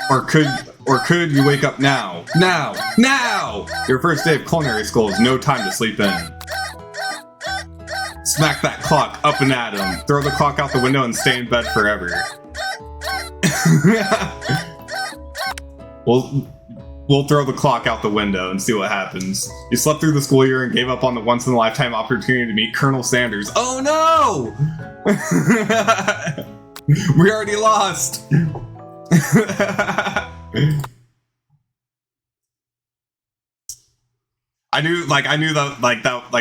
Or could you wake up now? Now! Now! Your first day of culinary school is no time to sleep in. Smack that clock up and at him. Throw the clock out the window and stay in bed forever. We'll throw the clock out the window and see what happens. You slept through the school year and gave up on the once-in-a-lifetime opportunity to meet Colonel Sanders. Oh no! We already lost! I knew that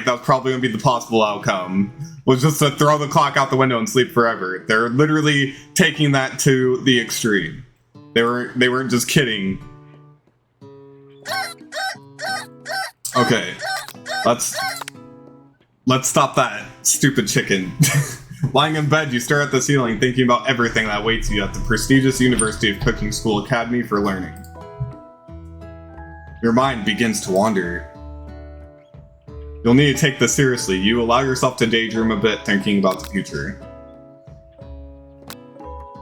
was probably gonna be the possible outcome. Was just to throw the clock out the window and sleep forever. They're literally taking that to the extreme. They weren't just kidding. Okay, let's stop that stupid chicken. Lying in bed, you stare at the ceiling, thinking about everything that awaits you at the prestigious University of Cooking School Academy for Learning. Your mind begins to wander. You'll need to take this seriously. You allow yourself to daydream a bit, thinking about the future.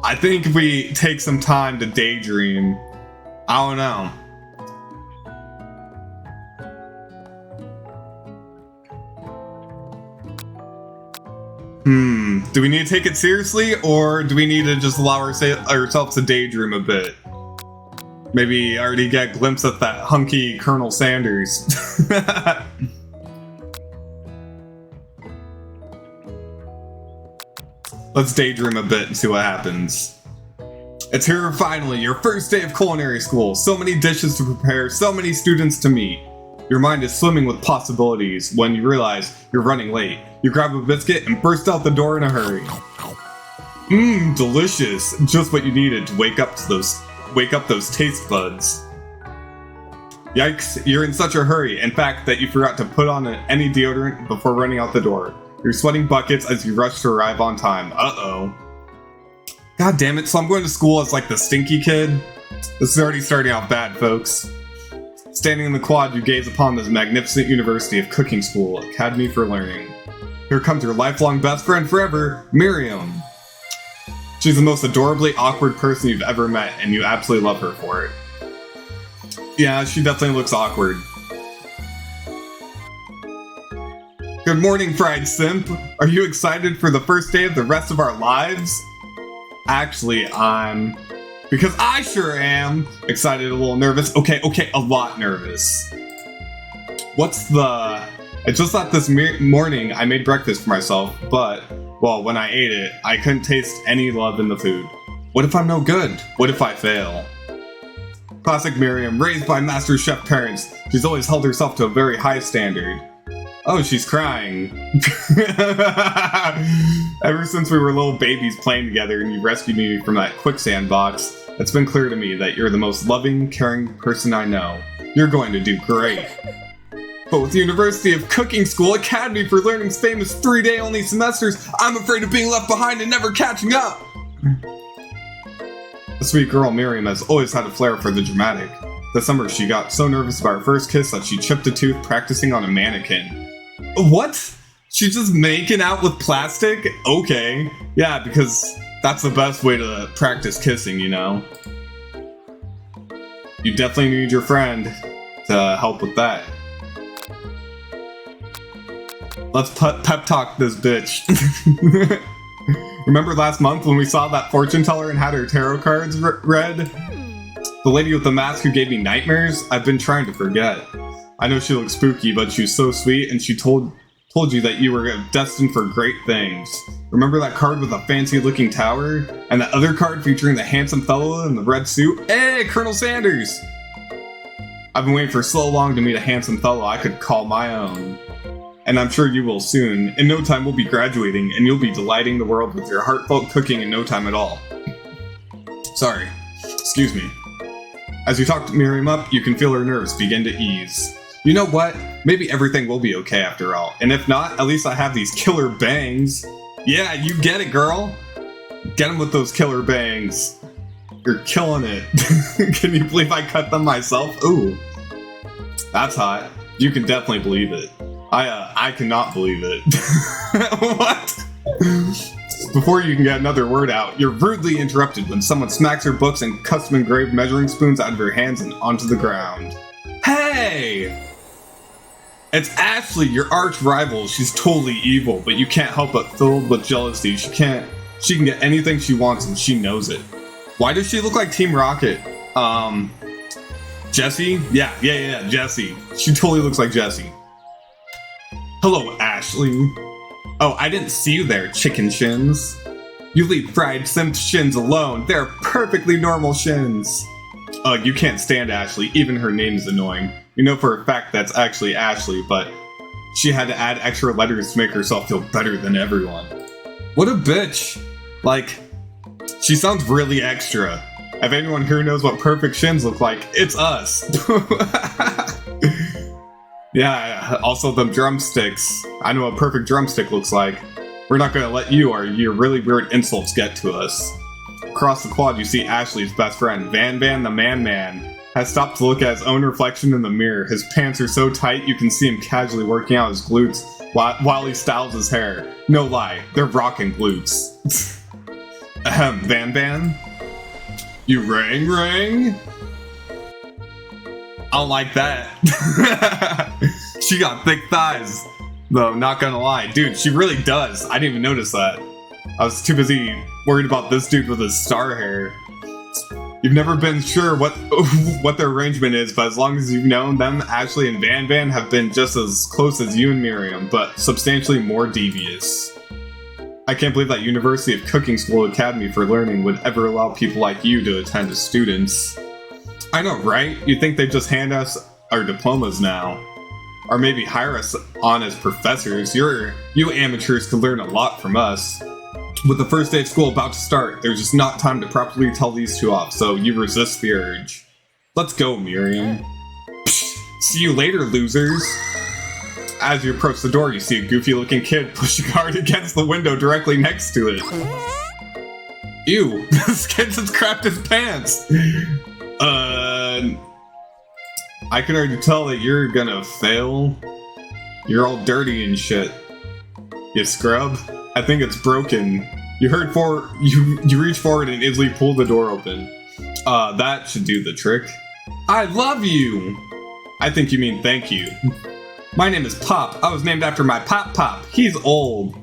I think if we take some time to daydream, I don't know. Do we need to take it seriously, or do we need to just allow ourselves to daydream a bit? Maybe already get a glimpse at that hunky Colonel Sanders. Let's daydream a bit and see what happens. It's here finally, your first day of culinary school. So many dishes to prepare, so many students to meet. Your mind is swimming with possibilities when you realize you're running late. You grab a biscuit and burst out the door in a hurry. Delicious. Just what you needed to wake up those taste buds. Yikes, you're in such a hurry, in fact, that you forgot to put on any deodorant before running out the door. You're sweating buckets as you rush to arrive on time. Uh-oh. God damn it, so I'm going to school as like the stinky kid? This is already starting out bad, folks. Standing in the quad, you gaze upon this magnificent University of Cooking School Academy for Learning. Here comes your lifelong best friend forever, Miriam. She's the most adorably awkward person you've ever met, and you absolutely love her for it. Yeah, she definitely looks awkward. Good morning, fried simp. Are you excited for the first day of the rest of our lives? Actually, because I sure am. Excited, a little nervous. Okay, a lot nervous. It's just that this morning I made breakfast for myself, but, well, when I ate it, I couldn't taste any love in the food. What if I'm no good? What if I fail? Classic Miriam, raised by Master Chef parents. She's always held herself to a very high standard. Oh, she's crying. Ever since we were little babies playing together and you rescued me from that quicksand box, it's been clear to me that you're the most loving, caring person I know. You're going to do great. But with the University of Cooking School Academy for Learning's famous 3-day only semesters, I'm afraid of being left behind and never catching up. The sweet girl Miriam has always had a flair for the dramatic. This summer she got so nervous about her first kiss that she chipped a tooth practicing on a mannequin. What? She's just making out with plastic? Okay. Yeah, because that's the best way to practice kissing, you know? You definitely need your friend to help with that. Let's pep talk this bitch. Remember last month when we saw that fortune teller and had her tarot cards read? The lady with the mask who gave me nightmares? I've been trying to forget. I know she looks spooky, but she's so sweet, and she told you that you were destined for great things. Remember that card with a fancy-looking tower? And that other card featuring the handsome fellow in the red suit? Hey, Colonel Sanders! I've been waiting for so long to meet a handsome fellow I could call my own. And I'm sure you will soon. In no time we'll be graduating, and you'll be delighting the world with your heartfelt cooking in no time at all. Sorry. Excuse me. As you talk Miriam up, you can feel her nerves begin to ease. You know what? Maybe everything will be okay after all. And if not, at least I have these killer bangs. Yeah, you get it, girl. Get them with those killer bangs. You're killing it. Can you believe I cut them myself? Ooh. That's hot. You can definitely believe it. I cannot believe it. What? Before you can get another word out, you're rudely interrupted when someone smacks her books and custom-engraved measuring spoons out of her hands and onto the ground. Hey! It's Ashleigh, your arch rival. She's totally evil, but you can't help but filled with jealousy. She can get anything she wants and she knows it. Why does she look like Team Rocket? Jessie? Yeah, Jessie. She totally looks like Jessie. Hello, Ashleigh. Oh, I didn't see you there, chicken shins. You leave fried simp shins alone. They're perfectly normal shins. You can't stand Ashleigh. Even her name is annoying. You know for a fact that's actually Ashleigh, but she had to add extra letters to make herself feel better than everyone. What a bitch. Like, she sounds really extra. If anyone here knows what perfect shins look like, it's us. Yeah, also the drumsticks. I know what a perfect drumstick looks like. We're not gonna let you or your really weird insults get to us. Across the quad, you see Ashleigh's best friend, Van the Man, has stopped to look at his own reflection in the mirror. His pants are so tight you can see him casually working out his glutes while he styles his hair. No lie, they're rocking glutes. Ahem, Van? You rang? I don't like that. She got thick thighs. Though, not gonna lie. Dude, she really does. I didn't even notice that. I was too busy worried about this dude with his star hair. You've never been sure what their arrangement is, but as long as you've known them, Ashleigh and Van have been just as close as you and Miriam, but substantially more devious. I can't believe that University of Cooking School Academy for Learning would ever allow people like you to attend as students. I know, right? You'd think they'd just hand us our diplomas now. Or maybe hire us on as professors. You amateurs could learn a lot from us. With the first day of school about to start, there's just not time to properly tell these two off, so you resist the urge. Let's go, Miriam. Psh, see you later, losers. As you approach the door, you see a goofy-looking kid push a card against the window directly next to it. Ew, this kid just crapped his pants. I can already tell that you're gonna fail. You're all dirty and shit. You scrub? I think it's broken. You reach forward and easily pull the door open. That should do the trick. I love you! I think you mean thank you. My name is Pop. I was named after my Pop. He's old.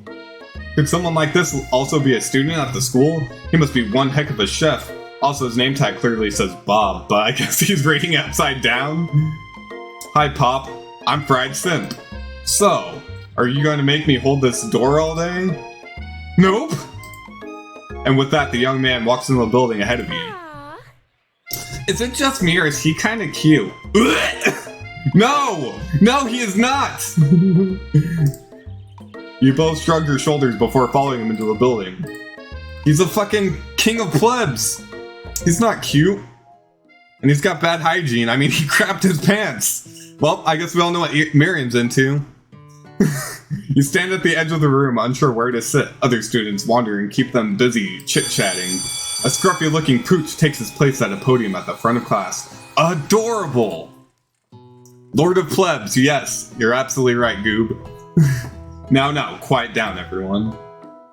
Could someone like this also be a student at the school? He must be one heck of a chef. Also, his name tag clearly says Bob, but I guess he's rating upside down. Hi, Pop. I'm Fried Simp. So, are you going to make me hold this door all day? Nope. And with that, the young man walks into the building ahead of you. Is it just me, or is he kind of cute? No, he is not. You both shrugged your shoulders before following him into the building. He's a fucking king of plebs. He's not cute. And he's got bad hygiene. I mean, he crapped his pants. Well, I guess we all know what Miriam's into. You stand at the edge of the room, unsure where to sit. Other students wander and keep them busy chit-chatting. A scruffy-looking pooch takes his place at a podium at the front of class. Adorable! Lord of Plebs, yes. You're absolutely right, Goob. Now, quiet down, everyone.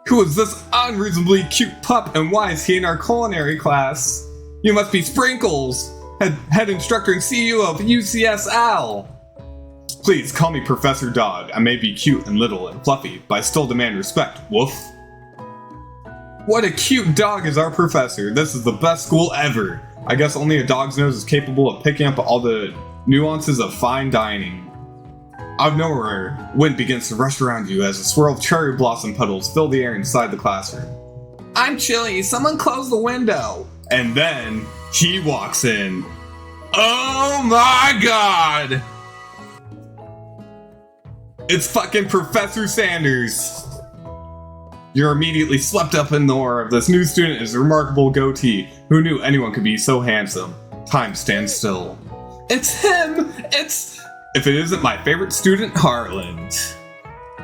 Who is this unreasonably cute pup, and why is he in our culinary class? You must be Sprinkles, head instructor and CEO of UCS Al. Please call me Professor Dog. I may be cute and little and fluffy, but I still demand respect. Woof. What a cute dog is our professor. This is the best school ever. I guess only a dog's nose is capable of picking up all the nuances of fine dining. Out of nowhere, wind begins to rush around you as a swirl of cherry blossom petals fill the air inside the classroom. I'm chilly, someone close the window! And then, he walks in. Oh my god! It's fucking Professor Sanders! You're immediately swept up in the aura of this new student and his remarkable goatee. Who knew anyone could be so handsome? Time stands still. It's him! If it isn't my favorite student, Harland.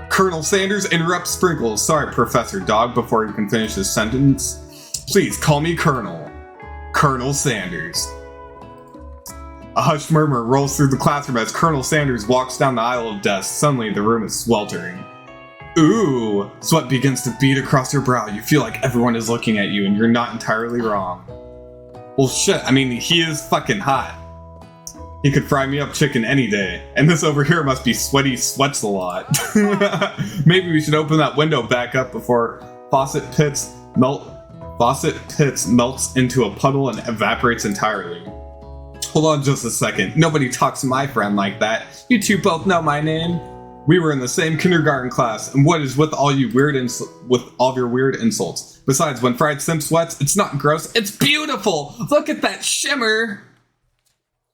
Colonel Sanders interrupts Sprinkles. Sorry, Professor Dog, before he can finish his sentence. Please call me Colonel. Colonel Sanders. A hushed murmur rolls through the classroom as Colonel Sanders walks down the aisle of desks. Suddenly, the room is sweltering. Ooh, sweat begins to bead across your brow. You feel like everyone is looking at you and you're not entirely wrong. Well shit, I mean, he is fucking hot. He could fry me up chicken any day. And this over here must be sweaty sweats a lot. Maybe we should open that window back up before faucet pits melts into a puddle and evaporates entirely. Hold on just a second. Nobody talks to my friend like that. You two both know my name. We were in the same kindergarten class, and what is with all you with all of your weird insults? Besides, when Fried Sim sweats, it's not gross, it's beautiful! Look at that shimmer!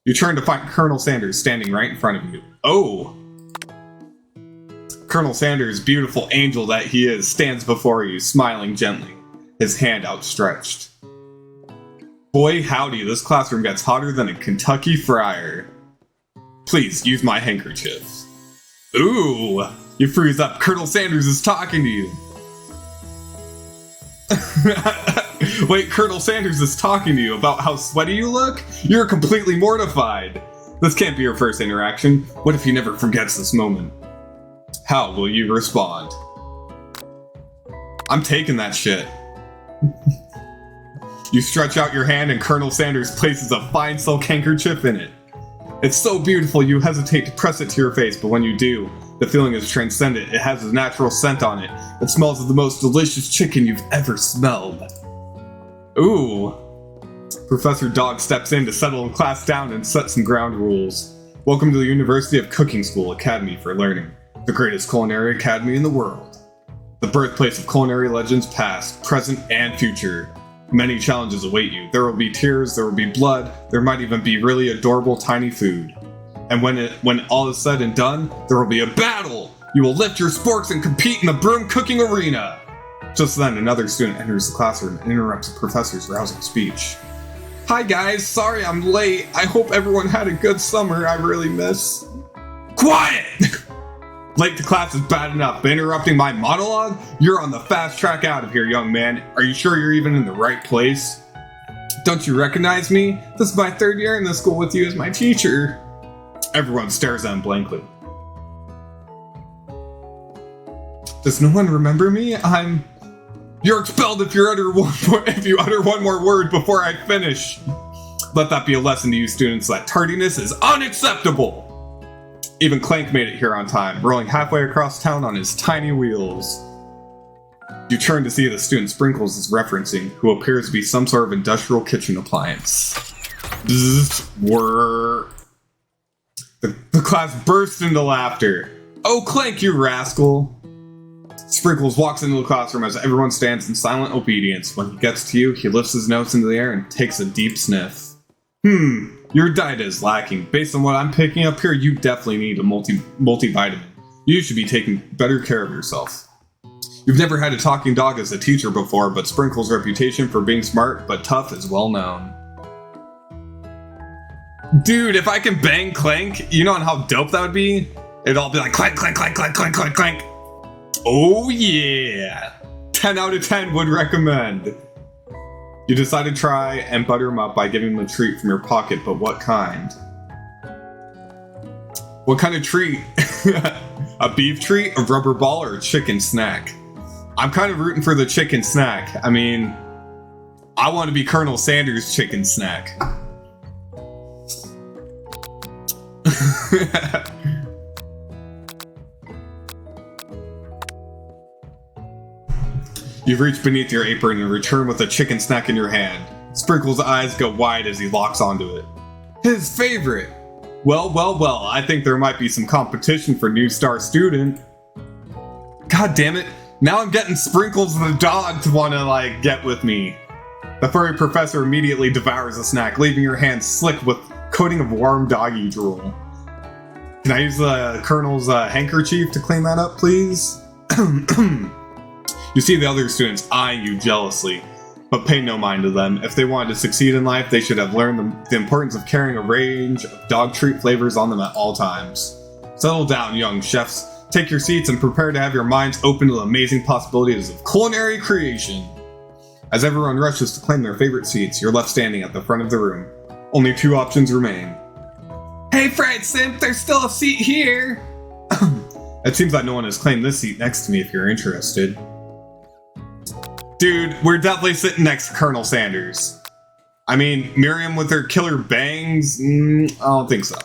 You turn to find Colonel Sanders standing right in front of you. Oh! Colonel Sanders, beautiful angel that he is, stands before you, smiling gently, his hand outstretched. Boy howdy, this classroom gets hotter than a Kentucky fryer. Please, use my handkerchief. Ooh, you freeze up. Colonel Sanders is talking to you. Wait, Colonel Sanders is talking to you about how sweaty you look? You're completely mortified. This can't be your first interaction. What if he never forgets this moment? How will you respond? I'm taking that shit. You stretch out your hand and Colonel Sanders places a fine silk handkerchief in it. It's so beautiful you hesitate to press it to your face, but when you do, the feeling is transcendent. It has a natural scent on it. It smells of the most delicious chicken you've ever smelled. Ooh. Professor Dog steps in to settle the class down and set some ground rules. Welcome to the University of Cooking School Academy for Learning, the greatest culinary academy in the world. The birthplace of culinary legends past, present, and future. Many challenges await you. There will be tears, there will be blood, there might even be really adorable tiny food. And when all is said and done, there will be a battle! You will lift your sporks and compete in the broom cooking arena! Just then, another student enters the classroom and interrupts the professor's rousing speech. Hi guys, sorry I'm late. I hope everyone had a good summer. I really miss... Quiet! Late to class is bad enough, but interrupting my monologue? You're on the fast track out of here, young man. Are you sure you're even in the right place? Don't you recognize me? This is my third year in this school with you as my teacher. Everyone stares at him blankly. Does no one remember me? You're expelled if you utter one more word before I finish. Let that be a lesson to you students that tardiness is unacceptable. Even Clank made it here on time, rolling halfway across town on his tiny wheels. You turn to see the student Sprinkles is referencing, who appears to be some sort of industrial kitchen appliance. Bzzz, whir. The class bursts into laughter. Oh, Clank, you rascal! Sprinkles walks into the classroom as everyone stands in silent obedience. When he gets to you, he lifts his nose into the air and takes a deep sniff. Your diet is lacking. Based on what I'm picking up here, you definitely need a multivitamin. You should be taking better care of yourself. You've never had a talking dog as a teacher before, but Sprinkle's reputation for being smart but tough is well known. Dude, if I can bang Clank, you know how dope that would be? It'd all be like clank, clank, clank, clank, clank, clank, clank. Oh yeah! 10 out of 10 would recommend. You decide to try and butter him up by giving him a treat from your pocket, but what kind? What kind of treat? A beef treat, a rubber ball, or a chicken snack? I'm kind of rooting for the chicken snack. I mean, I want to be Colonel Sanders' chicken snack. You reach beneath your apron and return with a chicken snack in your hand. Sprinkle's eyes go wide as he locks onto it. His favorite! Well, I think there might be some competition for new star student. God damn it, now I'm getting Sprinkles the dog to wanna, get with me. The furry professor immediately devours the snack, leaving your hand slick with coating of warm doggy drool. Can I use the Colonel's handkerchief to clean that up, please? You see the other students eyeing you jealously, but pay no mind to them. If they wanted to succeed in life, they should have learned the importance of carrying a range of dog treat flavors on them at all times. Settle down, young chefs. Take your seats and prepare to have your minds open to the amazing possibilities of culinary creation. As everyone rushes to claim their favorite seats, you're left standing at the front of the room. Only 2 options remain. Hey, Fried Simp, there's still a seat here! It seems that no one has claimed this seat next to me if you're interested. Dude, we're definitely sitting next to Colonel Sanders. I mean, Miriam with her killer bangs? I don't think so.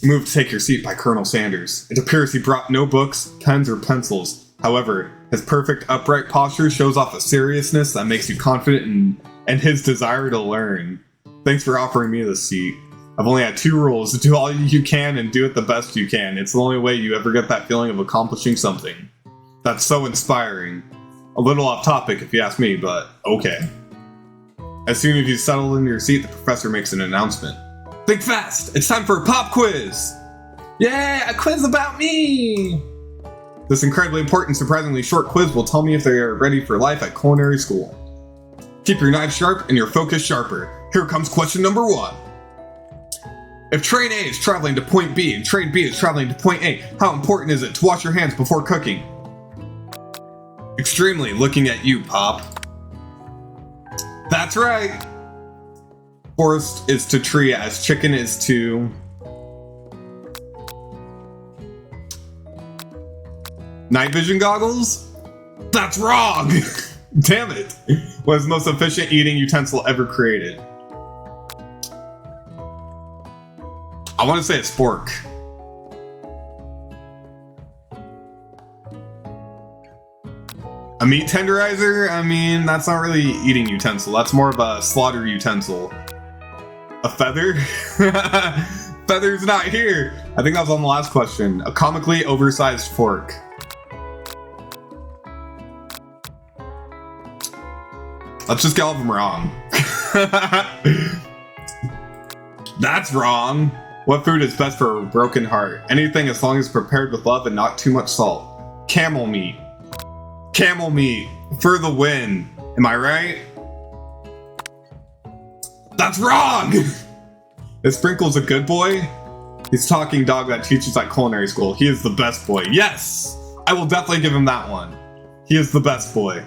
Move to take your seat by Colonel Sanders. It appears he brought no books, pens, or pencils. However, his perfect upright posture shows off a seriousness that makes you confident in his desire to learn. Thanks for offering me this seat. I've only had 2 rules: do all you can and do it the best you can. It's the only way you ever get that feeling of accomplishing something. That's so inspiring. A little off topic if you ask me, but okay. As soon as you settle into your seat, the professor makes an announcement. Think fast! It's time for a pop quiz! Yay! A quiz about me! This incredibly important, surprisingly short quiz will tell me if they are ready for life at culinary school. Keep your knife sharp and your focus sharper. Here comes question number 1. If train A is traveling to point B and train B is traveling to point A, how important is it to wash your hands before cooking? Extremely, looking at you, Pop. That's right! Forest is to tree as chicken is to... night vision goggles? That's wrong! Damn it! What is the most efficient eating utensil ever created? I want to say it's fork. A meat tenderizer? I mean, that's not really eating utensil. That's more of a slaughter utensil. A feather? Feather's not here. I think that was on the last question. A comically oversized fork. Let's just get all of them wrong. That's wrong. What food is best for a broken heart? Anything as long as prepared with love and not too much salt. Camel meat. Camel meat. For the win. Am I right? That's wrong! Is Sprinkles a good boy? He's talking dog that teaches at culinary school. He is the best boy. Yes! I will definitely give him that one. He is the best boy.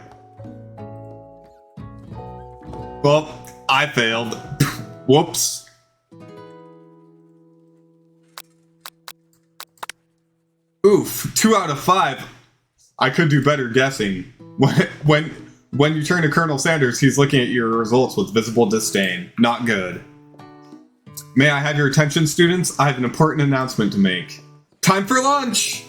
Well, I failed. Whoops. Oof, 2 out of 5. I could do better guessing. When you turn to Colonel Sanders, he's looking at your results with visible disdain. Not good. May I have your attention, students? I have an important announcement to make. Time for lunch!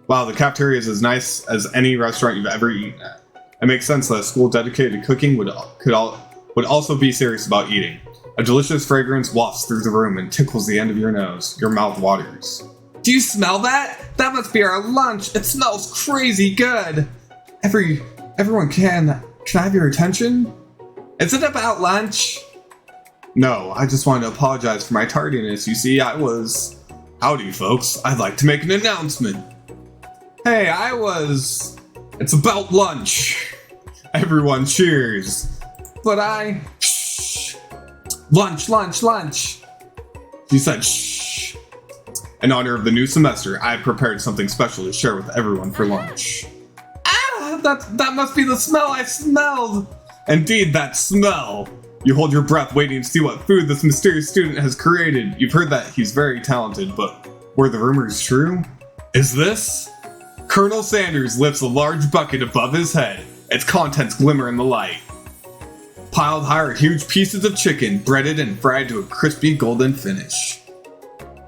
Wow, the cafeteria is as nice as any restaurant you've ever eaten at. It makes sense that a school dedicated to cooking would also be serious about eating. A delicious fragrance wafts through the room and tickles the end of your nose. Your mouth waters. Do you smell that? That must be our lunch. It smells crazy good. Everyone can I have your attention? Is it about lunch? No, I just wanted to apologize for my tardiness. You see, Howdy, folks. I'd like to make an announcement. Hey, It's about lunch. Everyone cheers. But Shh. Lunch, lunch, lunch. She said shh. In honor of the new semester, I have prepared something special to share with everyone for lunch. Ah, that must be the smell I smelled. Indeed, that smell. You hold your breath waiting to see what food this mysterious student has created. You've heard that he's very talented, but were the rumors true? Is this? Colonel Sanders lifts a large bucket above his head. Its contents glimmer in the light. Piled high are huge pieces of chicken, breaded and fried to a crispy golden finish.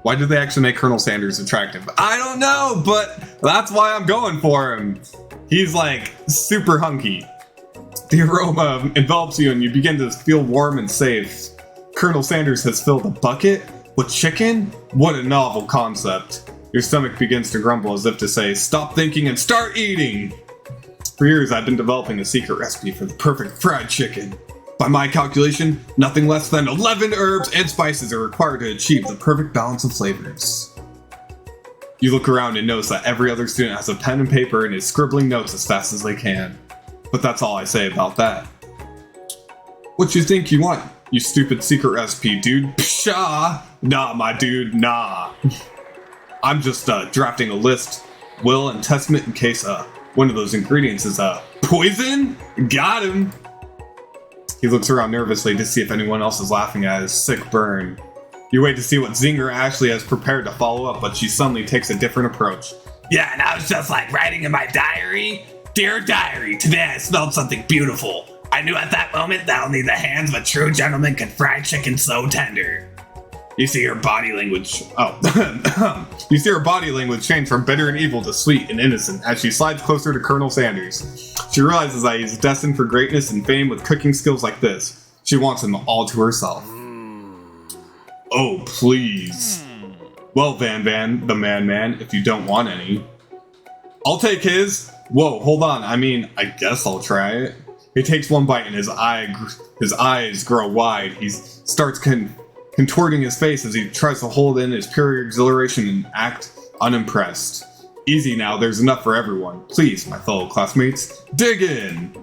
Why did they actually make Colonel Sanders attractive? I don't know, but that's why I'm going for him. He's like super hunky. The aroma envelops you and you begin to feel warm and safe. Colonel Sanders has filled a bucket with chicken? What a novel concept. Your stomach begins to grumble as if to say, stop thinking and start eating. For years, I've been developing a secret recipe for the perfect fried chicken. By my calculation, nothing less than 11 herbs and spices are required to achieve the perfect balance of flavors. You look around and notice that every other student has a pen and paper and is scribbling notes as fast as they can. But that's all I say about that. What you think you want, you stupid secret recipe, dude? Pshaw! Nah, my dude, nah. I'm just drafting a list, will, and testament in case one of those ingredients is poison? Got him! He looks around nervously to see if anyone else is laughing at his sick burn. You wait to see what Zinger Ashleigh has prepared to follow up, but she suddenly takes a different approach. Yeah, and I was just like writing in my diary. Dear diary, today I smelled something beautiful. I knew at that moment that only the hands of a true gentleman could fry chicken so tender. You see her body language. You see her body language change from bitter and evil to sweet and innocent as she slides closer to Colonel Sanders. She realizes that he's destined for greatness and fame with cooking skills like this. She wants him all to herself. Oh, please. Well, Van, the man, if you don't want any. I'll take his. Whoa, hold on. I mean, I guess I'll try it. He takes one bite and his eyes grow wide. He starts contorting his face as he tries to hold in his pure exhilaration and act unimpressed. Easy now, there's enough for everyone. Please, my fellow classmates, dig in!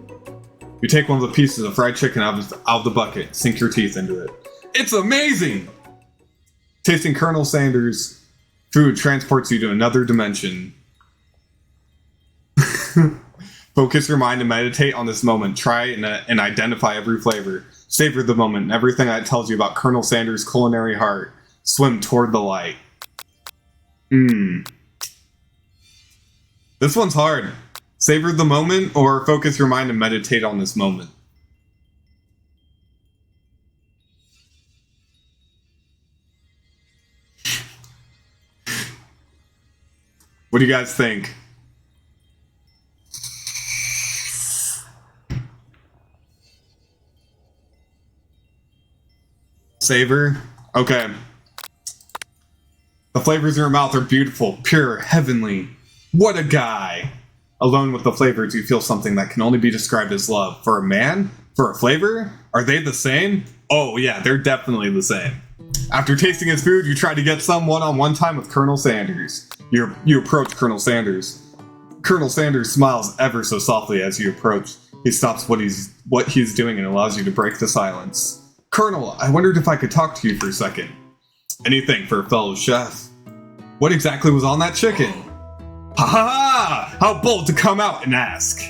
You take one of the pieces of fried chicken out of the bucket, sink your teeth into it. It's amazing! Tasting Colonel Sanders' food transports you to another dimension. Focus your mind and meditate on this moment. Try and identify every flavor. Savor the moment and everything that tells you about Colonel Sanders' culinary heart. Swim toward the light. This one's hard. Savor the moment or focus your mind and meditate on this moment. What do you guys think? Savor? Okay. The flavors in your mouth are beautiful, pure, heavenly. What a guy! Alone with the flavors, you feel something that can only be described as love. For a man? For a flavor? Are they the same? Oh yeah, they're definitely the same. After tasting his food, you try to get some one-on-one time with Colonel Sanders. You approach Colonel Sanders. Colonel Sanders smiles ever so softly as you approach. He stops what he's doing and allows you to break the silence. Colonel, I wondered if I could talk to you for a second. Anything for a fellow chef. What exactly was on that chicken? Ha ha ha! How bold to come out and ask.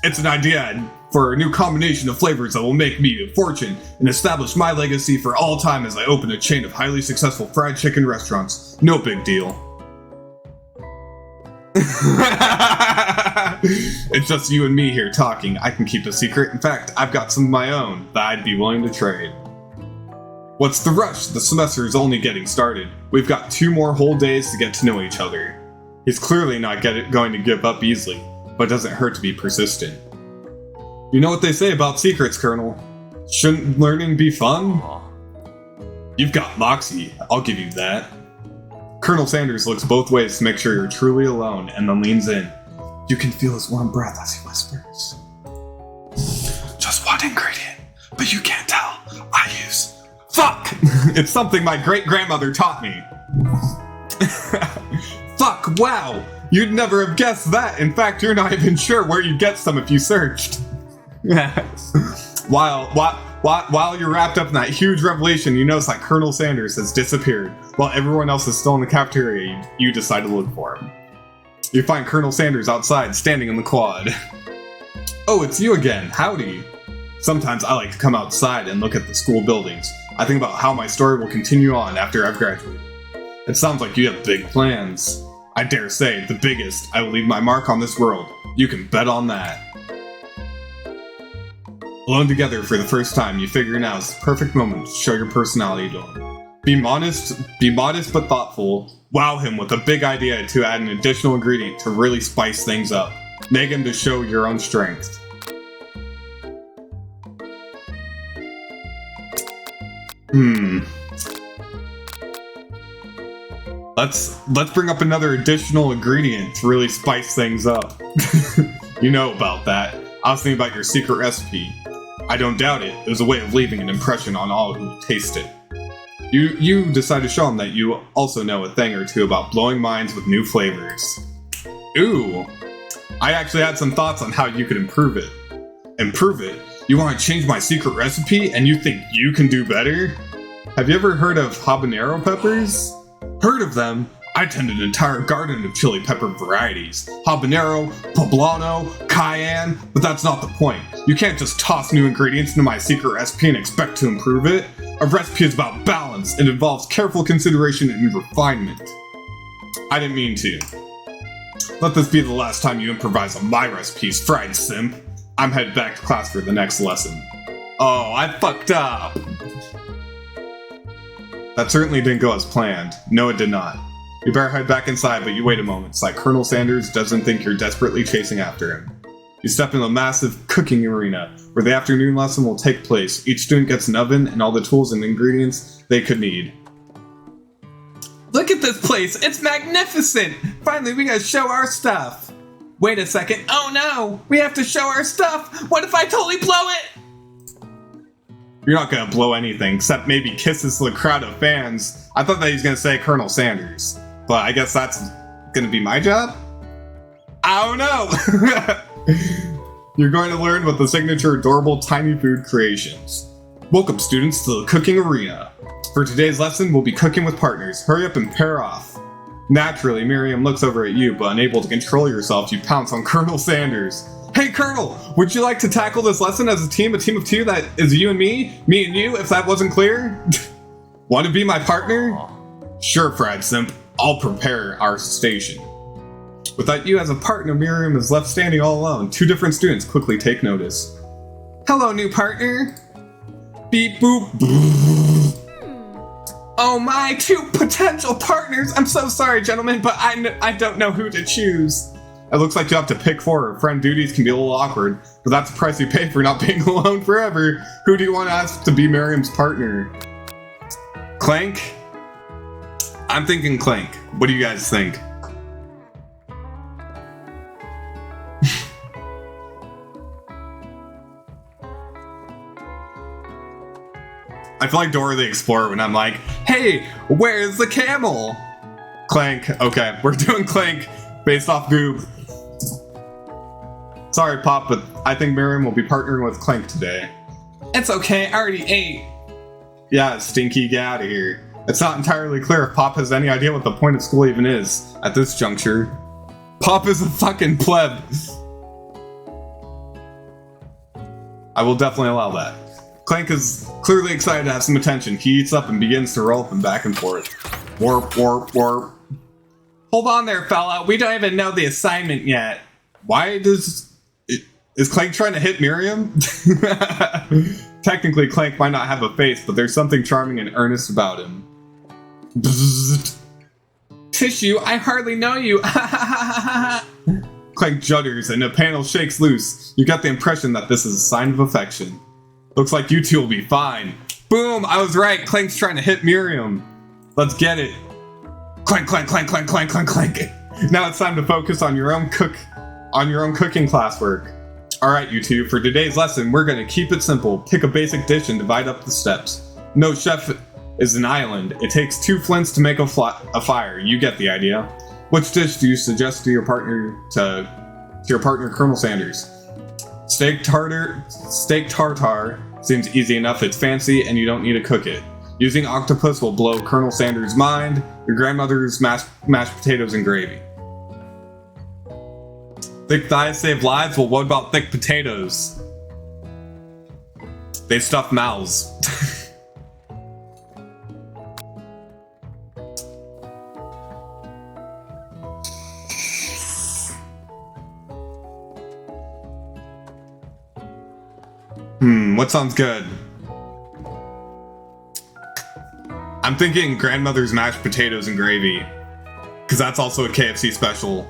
It's an idea for a new combination of flavors that will make me a fortune and establish my legacy for all time as I open a chain of highly successful fried chicken restaurants. No big deal. It's just you and me here talking. I can keep a secret. In fact, I've got some of my own that I'd be willing to trade. What's the rush? The semester is only getting started. We've got 2 more whole days to get to know each other. He's clearly not going to give up easily, but it doesn't hurt to be persistent. You know what they say about secrets, Colonel? Shouldn't learning be fun? You've got moxie, I'll give you that. Colonel Sanders looks both ways to make sure you're truly alone, and then leans in. You can feel his warm breath as he whispers. Just one ingredient, but you can't tell. I use... Fuck! It's something my great-grandmother taught me. Fuck, wow! You'd never have guessed that. In fact, you're not even sure where you'd get some if you searched. While you're wrapped up in that huge revelation, you notice that Colonel Sanders has disappeared. While everyone else is still in the cafeteria, you decide to look for him. You find Colonel Sanders outside, standing in the quad. Oh, it's you again. Howdy. Sometimes I like to come outside and look at the school buildings. I think about how my story will continue on after I've graduated. It sounds like you have big plans. I dare say, the biggest. I will leave my mark on this world. You can bet on that. Alone together for the first time, you figure now is the perfect moment to show your personality to him. Be modest but thoughtful. Wow him with a big idea to add an additional ingredient to really spice things up. Make him to show your own strength. Let's bring up another additional ingredient to really spice things up. You know about that. I was thinking about your secret recipe. I don't doubt it. It was a way of leaving an impression on all who taste it. You decide to show them that you also know a thing or two about blowing minds with new flavors. Ooh. I actually had some thoughts on how you could improve it. Improve it? You want to change my secret recipe and you think you can do better? Have you ever heard of habanero peppers? Heard of them? I tend an entire garden of chili pepper varieties. Habanero, poblano, cayenne, but that's not the point. You can't just toss new ingredients into my secret recipe and expect to improve it. A recipe is about balance. It involves careful consideration and refinement. I didn't mean to. Let this be the last time you improvise on my recipes, fried simp. I'm headed back to class for the next lesson. Oh, I fucked up. That certainly didn't go as planned. No, it did not. You better head back inside, but you wait a moment. It's like Colonel Sanders doesn't think you're desperately chasing after him. You step into a massive cooking arena, where the afternoon lesson will take place. Each student gets an oven and all the tools and ingredients they could need. Look at this place! It's magnificent! Finally, we gotta show our stuff! Wait a second. Oh no! We have to show our stuff! What if I totally blow it? You're not gonna blow anything, except maybe kisses to the crowd of fans. I thought that he was gonna say Colonel Sanders. But I guess that's gonna be my job? I don't know! You're going to learn with the signature adorable tiny food creations. Welcome, students, to the cooking arena. For today's lesson, we'll be cooking with partners. Hurry up and pair off. Naturally, Miriam looks over at you, but unable to control yourself, you pounce on Colonel Sanders. Hey, Colonel! Would you like to tackle this lesson as a team of two that is you and me and you, if that wasn't clear? Want to be my partner? Sure, fried simp. I'll prepare our station. Without you as a partner, Miriam is left standing all alone. Two different students quickly take notice. Hello, new partner. Beep boop. Oh my, two potential partners. I'm so sorry, gentlemen, but I don't know who to choose. It looks like you have to pick four. Friend duties can be a little awkward, but that's the price you pay for not being alone forever. Who do you want to ask to be Miriam's partner? Clank? I'm thinking Clank. What do you guys think? I feel like Dora the Explorer when I'm like, hey, where's the camel? Clank. Okay, we're doing Clank based off Goob. Sorry, Pop, but I think Miriam will be partnering with Clank today. It's okay, I already ate. Yeah, Stinky, get out of here. It's not entirely clear if Pop has any idea what the point of school even is at this juncture. Pop is a fucking pleb. I will definitely allow that. Clank is clearly excited to have some attention. He eats up and begins to roll them back and forth. Warp, warp, warp. Hold on there, fella. We don't even know the assignment yet. Why is Clank trying to hit Miriam? Technically, Clank might not have a face, but there's something charming and earnest about him. Bzzzt. Tissue, I hardly know you. Clank judders and a panel shakes loose. You get the impression that this is a sign of affection. Looks like you two will be fine. Boom! I was right. Clank's trying to hit Miriam. Let's get it. Clank, clank, clank, clank, clank, clank, clank. Now it's time to focus on your own cooking classwork. All right, you two. For today's lesson, we're gonna keep it simple. Pick a basic dish and divide up the steps. No chef is an island. It takes two flints to make a fire. You get the idea. Which dish do you suggest to your partner Colonel Sanders? Steak tartare seems easy enough. It's fancy and you don't need to cook it. Using octopus will blow Colonel Sanders' mind. Your grandmother's mashed potatoes and gravy. Thick thighs save lives? Well, what about thick potatoes? They stuff mouths. What sounds good? I'm thinking grandmother's mashed potatoes and gravy, because that's also a KFC special.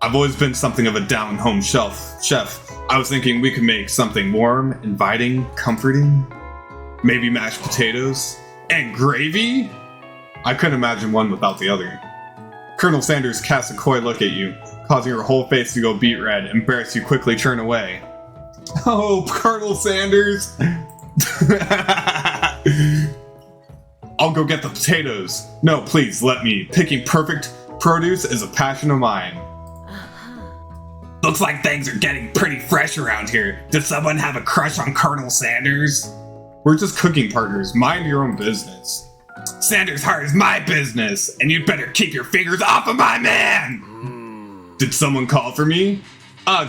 I've always been something of a down-home chef. I was thinking we could make something warm, inviting, comforting. Maybe mashed potatoes and gravy? I couldn't imagine one without the other. Colonel Sanders casts a coy look at you, causing her whole face to go beet red. Embarrassed, you quickly turn away. Oh, Colonel Sanders! I'll go get the potatoes. No, please, let me. Picking perfect produce is a passion of mine. Looks like things are getting pretty fresh around here. Does someone have a crush on Colonel Sanders? We're just cooking partners. Mind your own business. Sanders' heart is my business, and you'd better keep your fingers off of my man! Did someone call for me?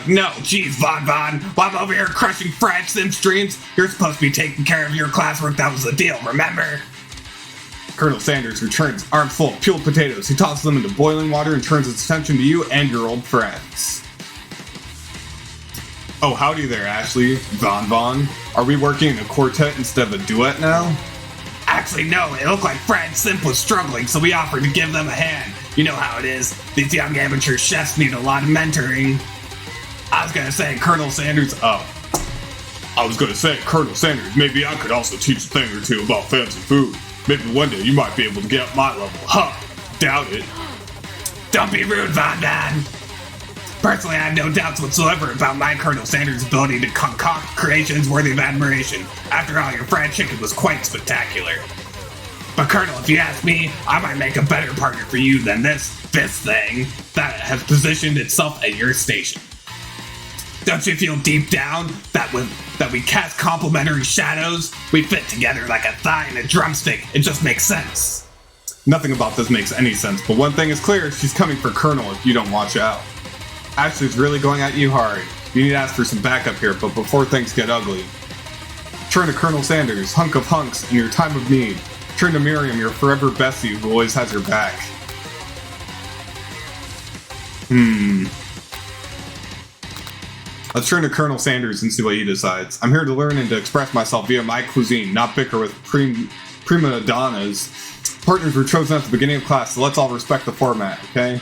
No, geez, Von Von. While I'm over here crushing fried sim streams, you're supposed to be taking care of your classwork. That was the deal, remember? Colonel Sanders returns, arms full of peeled potatoes. He tosses them into boiling water and turns his attention to you and your old friends. Oh, howdy there, Ashleigh. Von Von. Are we working in a quartet instead of a duet now? Actually, no, it looked like Fred Simp was struggling, so we offered to give them a hand. You know how it is. These young amateur chefs need a lot of mentoring. I was gonna say, Colonel Sanders, Colonel Sanders, maybe I could also teach a thing or two about fancy food. Maybe one day you might be able to get up my level. Huh, doubt it. Don't be rude, Von Don. Personally, I have no doubts whatsoever about my Colonel Sanders' ability to concoct creations worthy of admiration. After all, your fried chicken was quite spectacular. But Colonel, if you ask me, I might make a better partner for you than this thing that has positioned itself at your station. Don't you feel deep down that we cast complementary shadows? We fit together like a thigh and a drumstick. It just makes sense. Nothing about this makes any sense, but one thing is clear, she's coming for Colonel if you don't watch out. Ashleigh's really going at you hard. You need to ask for some backup here, but before things get ugly. Turn to Colonel Sanders, hunk of hunks, in your time of need. Turn to Miriam, your forever bestie who always has your back. Let's turn to Colonel Sanders and see what he decides. I'm here to learn and to express myself via my cuisine, not bicker with prima donnas. Partners were chosen at the beginning of class, so let's all respect the format, okay?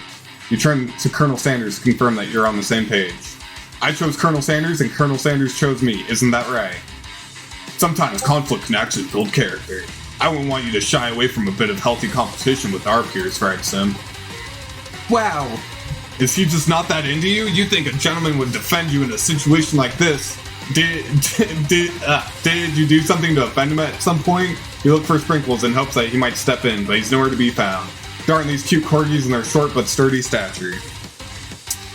You turn to Colonel Sanders to confirm that you're on the same page. I chose Colonel Sanders and Colonel Sanders chose me, isn't that right? Sometimes conflict can actually build character. I wouldn't want you to shy away from a bit of healthy competition with our peers, right, Sim? Wow. Is he just not that into you? You think a gentleman would defend you in a situation like this? Did you do something to offend him at some point? You look for Sprinkles in hopes that he might step in, but he's nowhere to be found. Darn these cute corgis and their short but sturdy stature.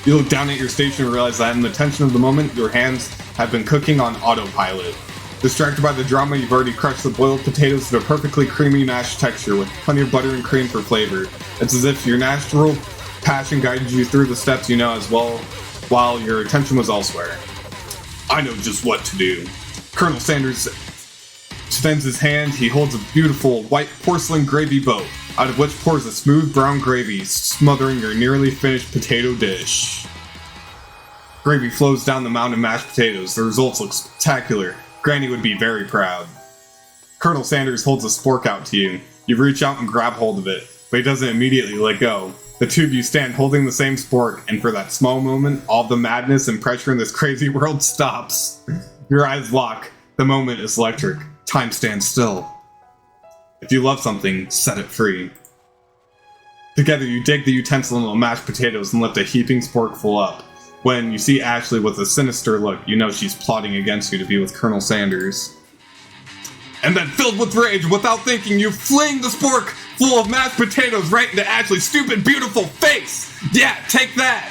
You look down at your station and realize that in the tension of the moment, your hands have been cooking on autopilot. Distracted by the drama, you've already crushed the boiled potatoes to a perfectly creamy mashed texture with plenty of butter and cream for flavor. It's as if your natural passion guided you through the steps you know as well, while your attention was elsewhere. I know just what to do. Colonel Sanders extends his hand. He holds a beautiful white porcelain gravy boat, out of which pours a smooth brown gravy, smothering your nearly finished potato dish. Gravy flows down the mound of mashed potatoes. The results look spectacular. Granny would be very proud. Colonel Sanders holds a spork out to you. You reach out and grab hold of it, but he doesn't immediately let go. The two of you stand holding the same spork, and for that small moment, all the madness and pressure in this crazy world stops. Your eyes lock. The moment is electric. Time stands still. If you love something, set it free. Together, you dig the utensil into the mashed potatoes and lift a heaping sporkful up. When you see Ashleigh with a sinister look, you know she's plotting against you to be with Colonel Sanders. And then, filled with rage, without thinking, you fling the spork full of mashed potatoes right into Ashleigh's stupid, beautiful face! Yeah, take that!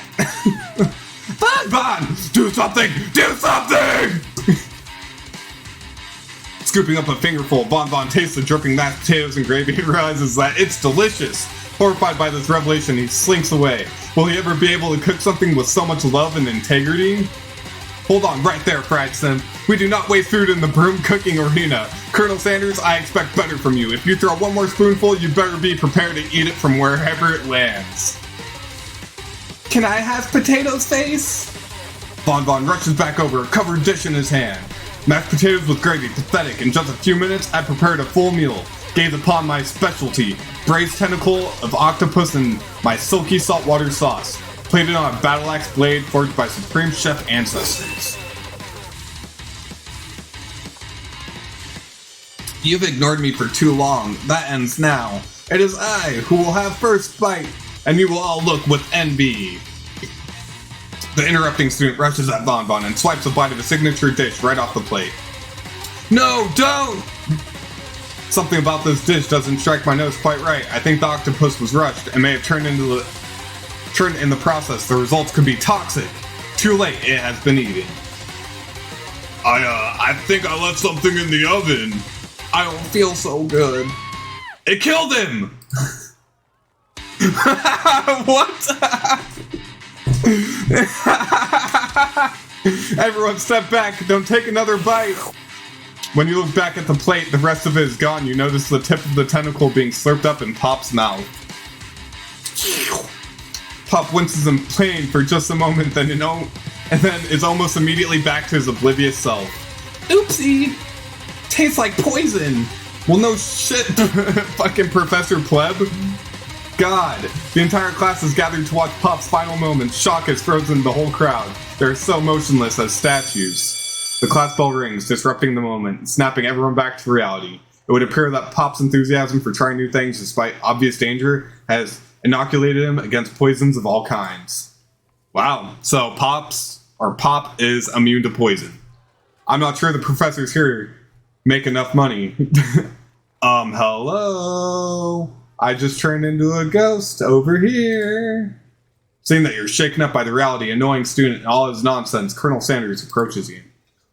Bon! Do something! Do something! Scooping up a fingerful, Bon Bon tastes the dripping mashed potatoes and gravy and realizes that it's delicious. Horrified by this revelation, he slinks away. Will he ever be able to cook something with so much love and integrity? Hold on right there, Fried Sim. We do not waste food in the broom cooking arena. Colonel Sanders, I expect better from you. If you throw one more spoonful, you better be prepared to eat it from wherever it lands. Can I have potatoes, face? Bon Bon rushes back over, a covered dish in his hand. Mashed potatoes with gravy, pathetic. In just a few minutes, I prepared a full meal. Gazed upon my specialty, braised tentacle of octopus and my silky saltwater sauce. Plated on a battle axe blade forged by Supreme Chef ancestors. You've ignored me for too long. That ends now. It is I who will have first bite, and you will all look with envy. The interrupting student rushes at Bon Bon and swipes a bite of his signature dish right off the plate. No, don't! Something about this dish doesn't strike my nose quite right. I think the octopus was rushed and may have turned in the process. The results could be toxic. Too late, it has been eaten. I think I left something in the oven. I don't feel so good. It killed him! What? Everyone step back, don't take another bite. When you look back at the plate, the rest of it is gone. You notice the tip of the tentacle being slurped up in Pop's mouth. Pop winces in pain for just a moment, and then is almost immediately back to his oblivious self. Oopsie! Tastes like poison! Well, no shit, fucking Professor Pleb. God, the entire class is gathered to watch Pop's final moments. Shock has frozen the whole crowd. They're so motionless as statues. The class bell rings, disrupting the moment, snapping everyone back to reality. It would appear that Pop's enthusiasm for trying new things despite obvious danger has inoculated him against poisons of all kinds. Wow, so Pop is immune to poison. I'm not sure the professors here make enough money. Hello? I just turned into a ghost over here. Seeing that you're shaken up by the reality, annoying student and all his nonsense, Colonel Sanders approaches you.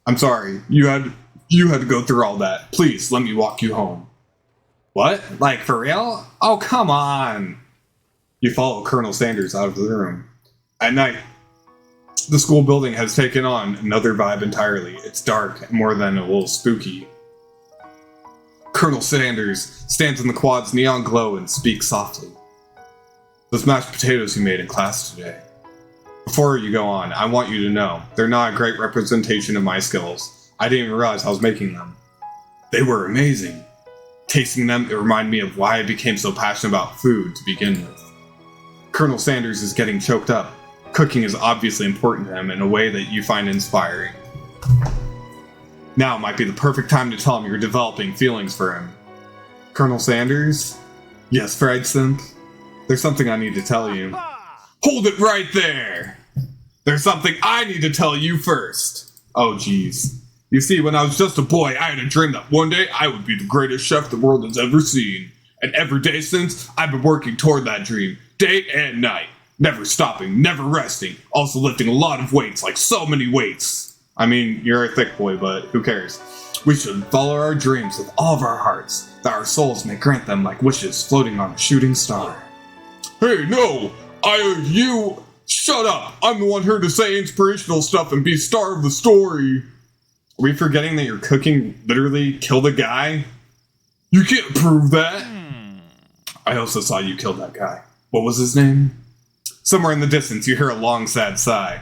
I'm sorry, you had to go through all that. Please, let me walk you home. What? Like, for real? Oh, come on. You follow Colonel Sanders out of the room. At night, the school building has taken on another vibe entirely. It's dark, more than a little spooky. Colonel Sanders stands in the quad's neon glow and speaks softly. Those mashed potatoes you made in class today. Before you go on, I want you to know, they're not a great representation of my skills. I didn't even realize I was making them. They were amazing. Tasting them, it reminded me of why I became so passionate about food to begin with. Colonel Sanders is getting choked up. Cooking is obviously important to him in a way that you find inspiring. Now might be the perfect time to tell him you're developing feelings for him. Colonel Sanders? Yes, fried simp? There's something I need to tell you. Hold it right there! There's something I need to tell you first. Oh, jeez. You see, when I was just a boy, I had a dream that one day I would be the greatest chef the world has ever seen. And every day since, I've been working toward that dream, day and night. Never stopping, never resting, also lifting a lot of weights, like so many weights. I mean, you're a thick boy, but who cares? We should follow our dreams with all of our hearts, that our souls may grant them like wishes floating on a shooting star. Hey, no! You! Shut up! I'm the one here to say inspirational stuff and be star of the story! Are we forgetting that your cooking literally killed a guy? You can't prove that! I also saw you kill that guy. What was his name? Somewhere in the distance, you hear a long, sad sigh.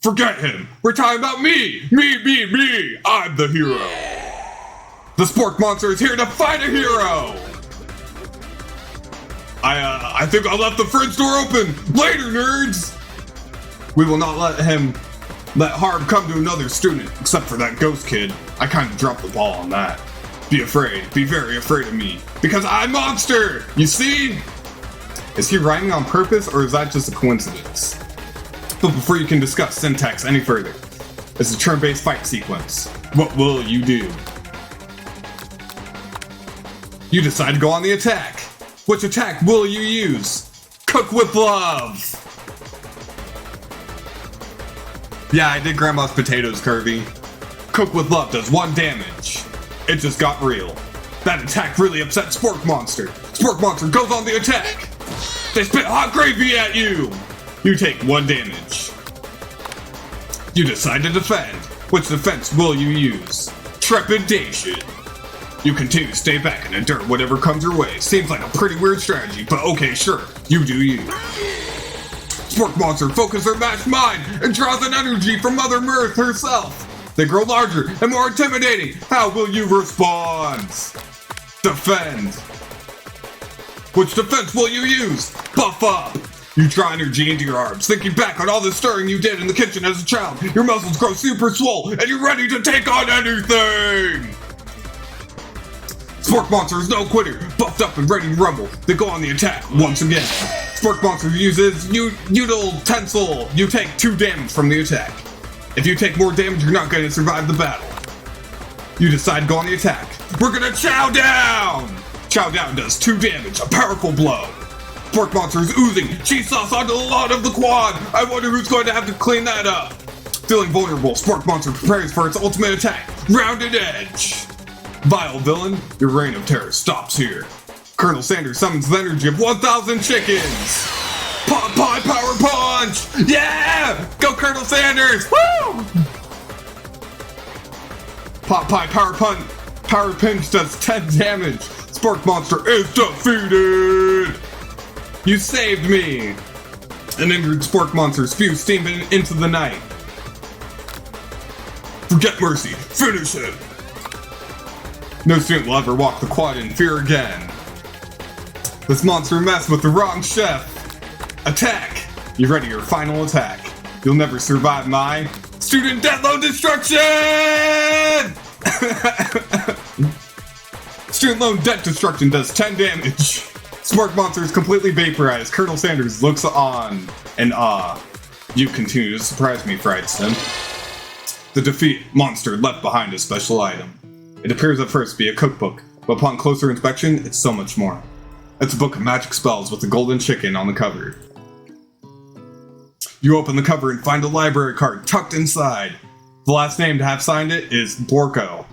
Forget him! We're talking about me! Me! I'm the hero! The Spork Monster is here to fight a hero! I think I left the fridge door open! Later, nerds! We will not let harm come to another student, except for that ghost kid. I kinda dropped the ball on that. Be afraid, be very afraid of me, because I'm Monster! You see? Is he rhyming on purpose, or is that just a coincidence? But before you can discuss syntax any further, it's a turn-based fight sequence. What will you do? You decide to go on the attack. Which attack will you use? Cook with love! Yeah, I did Grandma's potatoes, Kirby. Cook with love does 1 damage. It just got real. That attack really upset Spork Monster. Spork Monster goes on the attack! They spit hot gravy at you! You take 1 damage. You decide to defend. Which defense will you use? Trepidation. You continue to stay back and endure whatever comes your way. Seems like a pretty weird strategy, but okay, sure. You do you. Spork Monster focus their matched mind and draws an energy from Mother Mirth herself. They grow larger and more intimidating. How will you respond? Defend. Which defense will you use? Buff up. You draw energy into your arms, thinking back on all the stirring you did in the kitchen as a child. Your muscles grow super swole, and you're ready to take on anything! Spork Monster is no quitter, buffed up and ready to rumble. They go on the attack once again. Spork Monster uses utensil. You take 2 damage from the attack. If you take more damage, you're not going to survive the battle. You decide to go on the attack. We're gonna chow down! Chow down does 2 damage, a powerful blow. Spork Monster is oozing cheese sauce onto a lot of the quad. I wonder who's going to have to clean that up. Feeling vulnerable, Spork Monster prepares for its ultimate attack. Rounded Edge. Vile villain, your reign of terror stops here. Colonel Sanders summons the energy of 1,000 chickens. Pot pie power punch! Yeah! Go Colonel Sanders! Woo! Pop Pie Power Punch. Power Pinch does 10 damage. Spork Monster is defeated! You saved me! An injured Spork Monster spews steam into the night. Forget mercy. Finish him! No student will ever walk the quad in fear again. This monster messed with the wrong chef. Attack! You ready your final attack. You'll never survive my student death load destruction! Student loan debt destruction does 10 damage. Spark Monster is completely vaporized. Colonel Sanders looks on in awe. You continue to surprise me, Friedston. The defeat monster left behind a special item. It appears at first to be a cookbook, but upon closer inspection, it's so much more. It's a book of magic spells with a golden chicken on the cover. You open the cover and find a library card tucked inside. The last name to have signed it is Borko.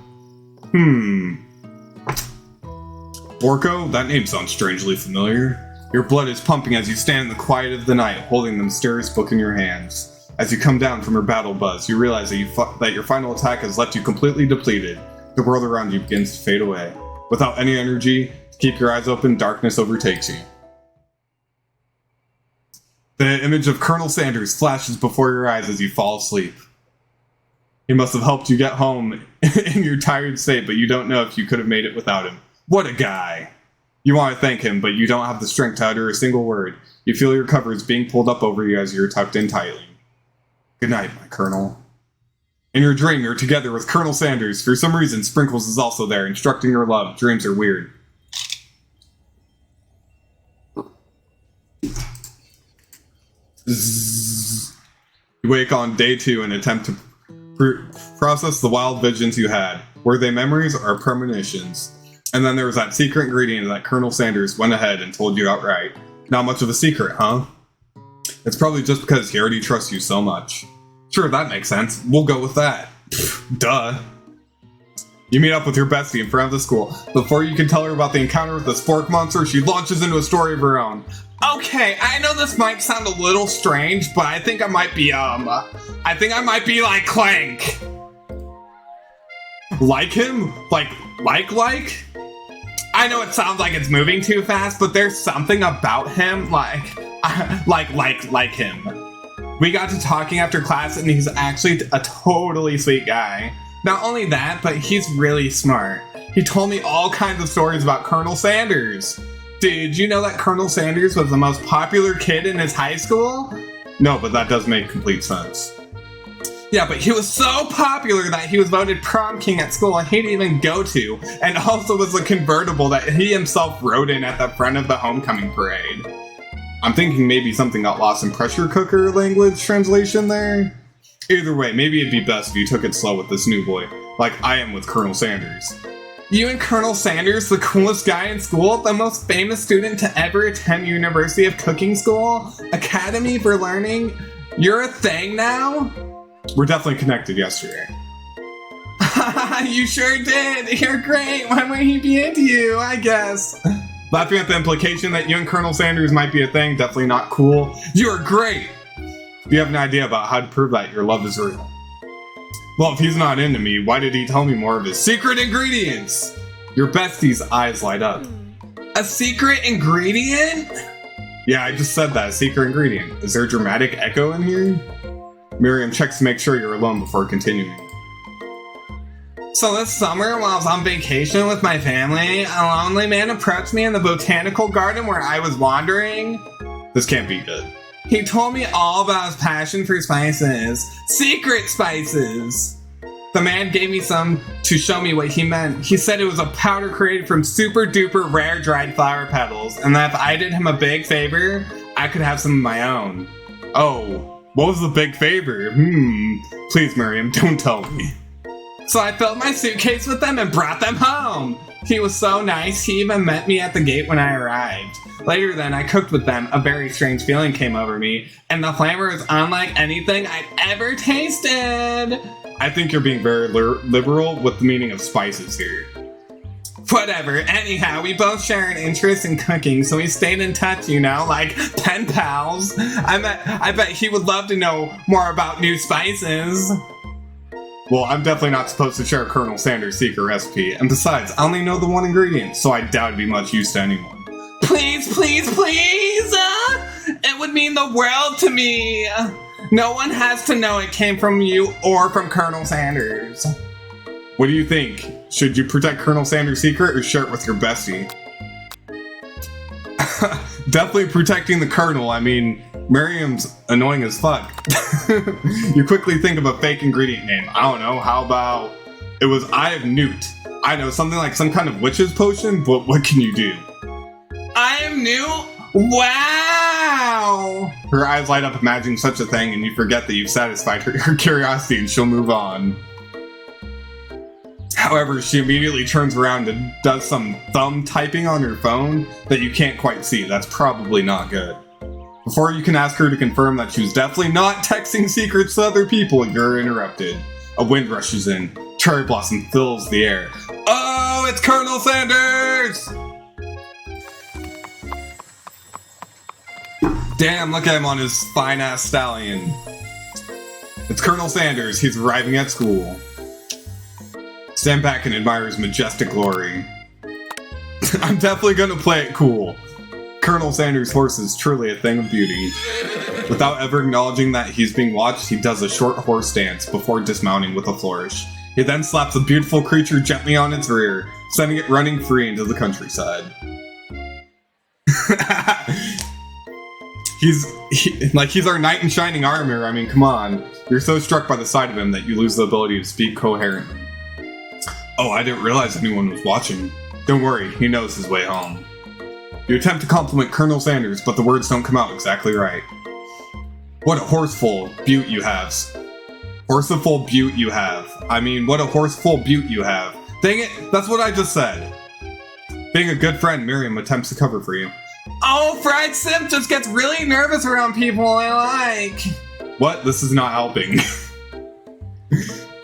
Borko? That name sounds strangely familiar. Your blood is pumping as you stand in the quiet of the night, holding the mysterious book in your hands. As you come down from your battle buzz, you realize that your final attack has left you completely depleted. The world around you begins to fade away. Without any energy to keep your eyes open, darkness overtakes you. The image of Colonel Sanders flashes before your eyes as you fall asleep. He must have helped you get home in your tired state, but you don't know if you could have made it without him. What a guy! You want to thank him, but you don't have the strength to utter a single word. You feel your covers being pulled up over you as you're tucked in tightly. Good night, my Colonel. In your dream, you're together with Colonel Sanders. For some reason, Sprinkles is also there, instructing your love. Dreams are weird. Zzz. You wake on day 2 and attempt to process the wild visions you had. Were they memories or premonitions? And then there was that secret ingredient that Colonel Sanders went ahead and told you outright. Not much of a secret, huh? It's probably just because he already trusts you so much. Sure, that makes sense. We'll go with that. Pfft, duh. You meet up with your bestie in front of the school. Before you can tell her about the encounter with the Spork Monster, she launches into a story of her own. Okay, I know this might sound a little strange, but I think I might be, like Clank. Like him? Like? I know it sounds like it's moving too fast, but there's something about him, like him. We got to talking after class, and he's actually a totally sweet guy. Not only that, but he's really smart. He told me all kinds of stories about Colonel Sanders. Did you know that Colonel Sanders was the most popular kid in his high school? No, but that does make complete sense. Yeah, but he was so popular that he was voted prom king at school and he didn't even go to, and also was a convertible that he himself rode in at the front of the homecoming parade. I'm thinking maybe something got lost in pressure cooker language translation there. Either way, maybe it'd be best if you took it slow with this new boy, like I am with Colonel Sanders. You and Colonel Sanders, the coolest guy in school, the most famous student to ever attend University of Cooking School, Academy for Learning, you're a thing now? We're definitely connected yesterday. You sure did! You're great! Why would he be into you? I guess. Laughing at the implication that you and Colonel Sanders might be a thing, definitely not cool. You're great! You have an idea about how to prove that your love is real. Well, if he's not into me, why did he tell me more of his secret ingredients? Your bestie's eyes light up. A secret ingredient? Yeah, I just said that, a secret ingredient. Is there a dramatic echo in here? Miriam checks to make sure you're alone before continuing. So this summer, while I was on vacation with my family, a lonely man approached me in the botanical garden where I was wandering. This can't be good. He told me all about his passion for spices. Secret spices! The man gave me some to show me what he meant. He said it was a powder created from super duper rare dried flower petals, and that if I did him a big favor, I could have some of my own. Oh, what was the big favor? Please, Miriam, don't tell me. So I filled my suitcase with them and brought them home. He was so nice, he even met me at the gate when I arrived. Later then, I cooked with them. A very strange feeling came over me, and the flavor is unlike anything I've ever tasted. I think you're being very liberal with the meaning of spices here. Whatever, anyhow, we both share an interest in cooking, so we stayed in touch, you know, like pen pals. I bet he would love to know more about new spices. Well, I'm definitely not supposed to share Colonel Sanders' secret recipe, and besides, I only know the one ingredient, so I doubt it'd be much use to anyone. Please, please, please! It would mean the world to me! No one has to know it came from you or from Colonel Sanders. What do you think? Should you protect Colonel Sanders' secret or share it with your bestie? Definitely protecting the Colonel. I mean, Miriam's annoying as fuck. You quickly think of a fake ingredient name. I don't know, how about... It was Eye of Newt. I know, something like some kind of witch's potion, but what can you do? Eye of Newt? Wow! Her eyes light up imagining such a thing, and you forget that you've satisfied her curiosity and she'll move on. However, she immediately turns around and does some thumb typing on her phone that you can't quite see. That's probably not good. Before you can ask her to confirm that she was definitely not texting secrets to other people, you're interrupted. A wind rushes in. Cherry blossom fills the air. Oh, it's Colonel Sanders! Damn, look at him on his fine-ass stallion. It's Colonel Sanders. He's arriving at school. Stand back and admire his majestic glory. I'm definitely gonna play it cool. Colonel Sanders' horse is truly a thing of beauty. Without ever acknowledging that he's being watched, he does a short horse dance before dismounting with a flourish. He then slaps the beautiful creature gently on its rear, sending it running free into the countryside. He's our knight in shining armor. I mean, come on. You're so struck by the sight of him that you lose the ability to speak coherently. Oh, I didn't realize anyone was watching. Don't worry, he knows his way home. You attempt to compliment Colonel Sanders, but the words don't come out exactly right. What a horseful beaut you have. Horseful beaut you have. I mean, what a horseful beaut you have. Dang it, that's what I just said. Being a good friend, Miriam attempts to cover for you. Oh, Fried Simp just gets really nervous around people I like. What? This is not helping.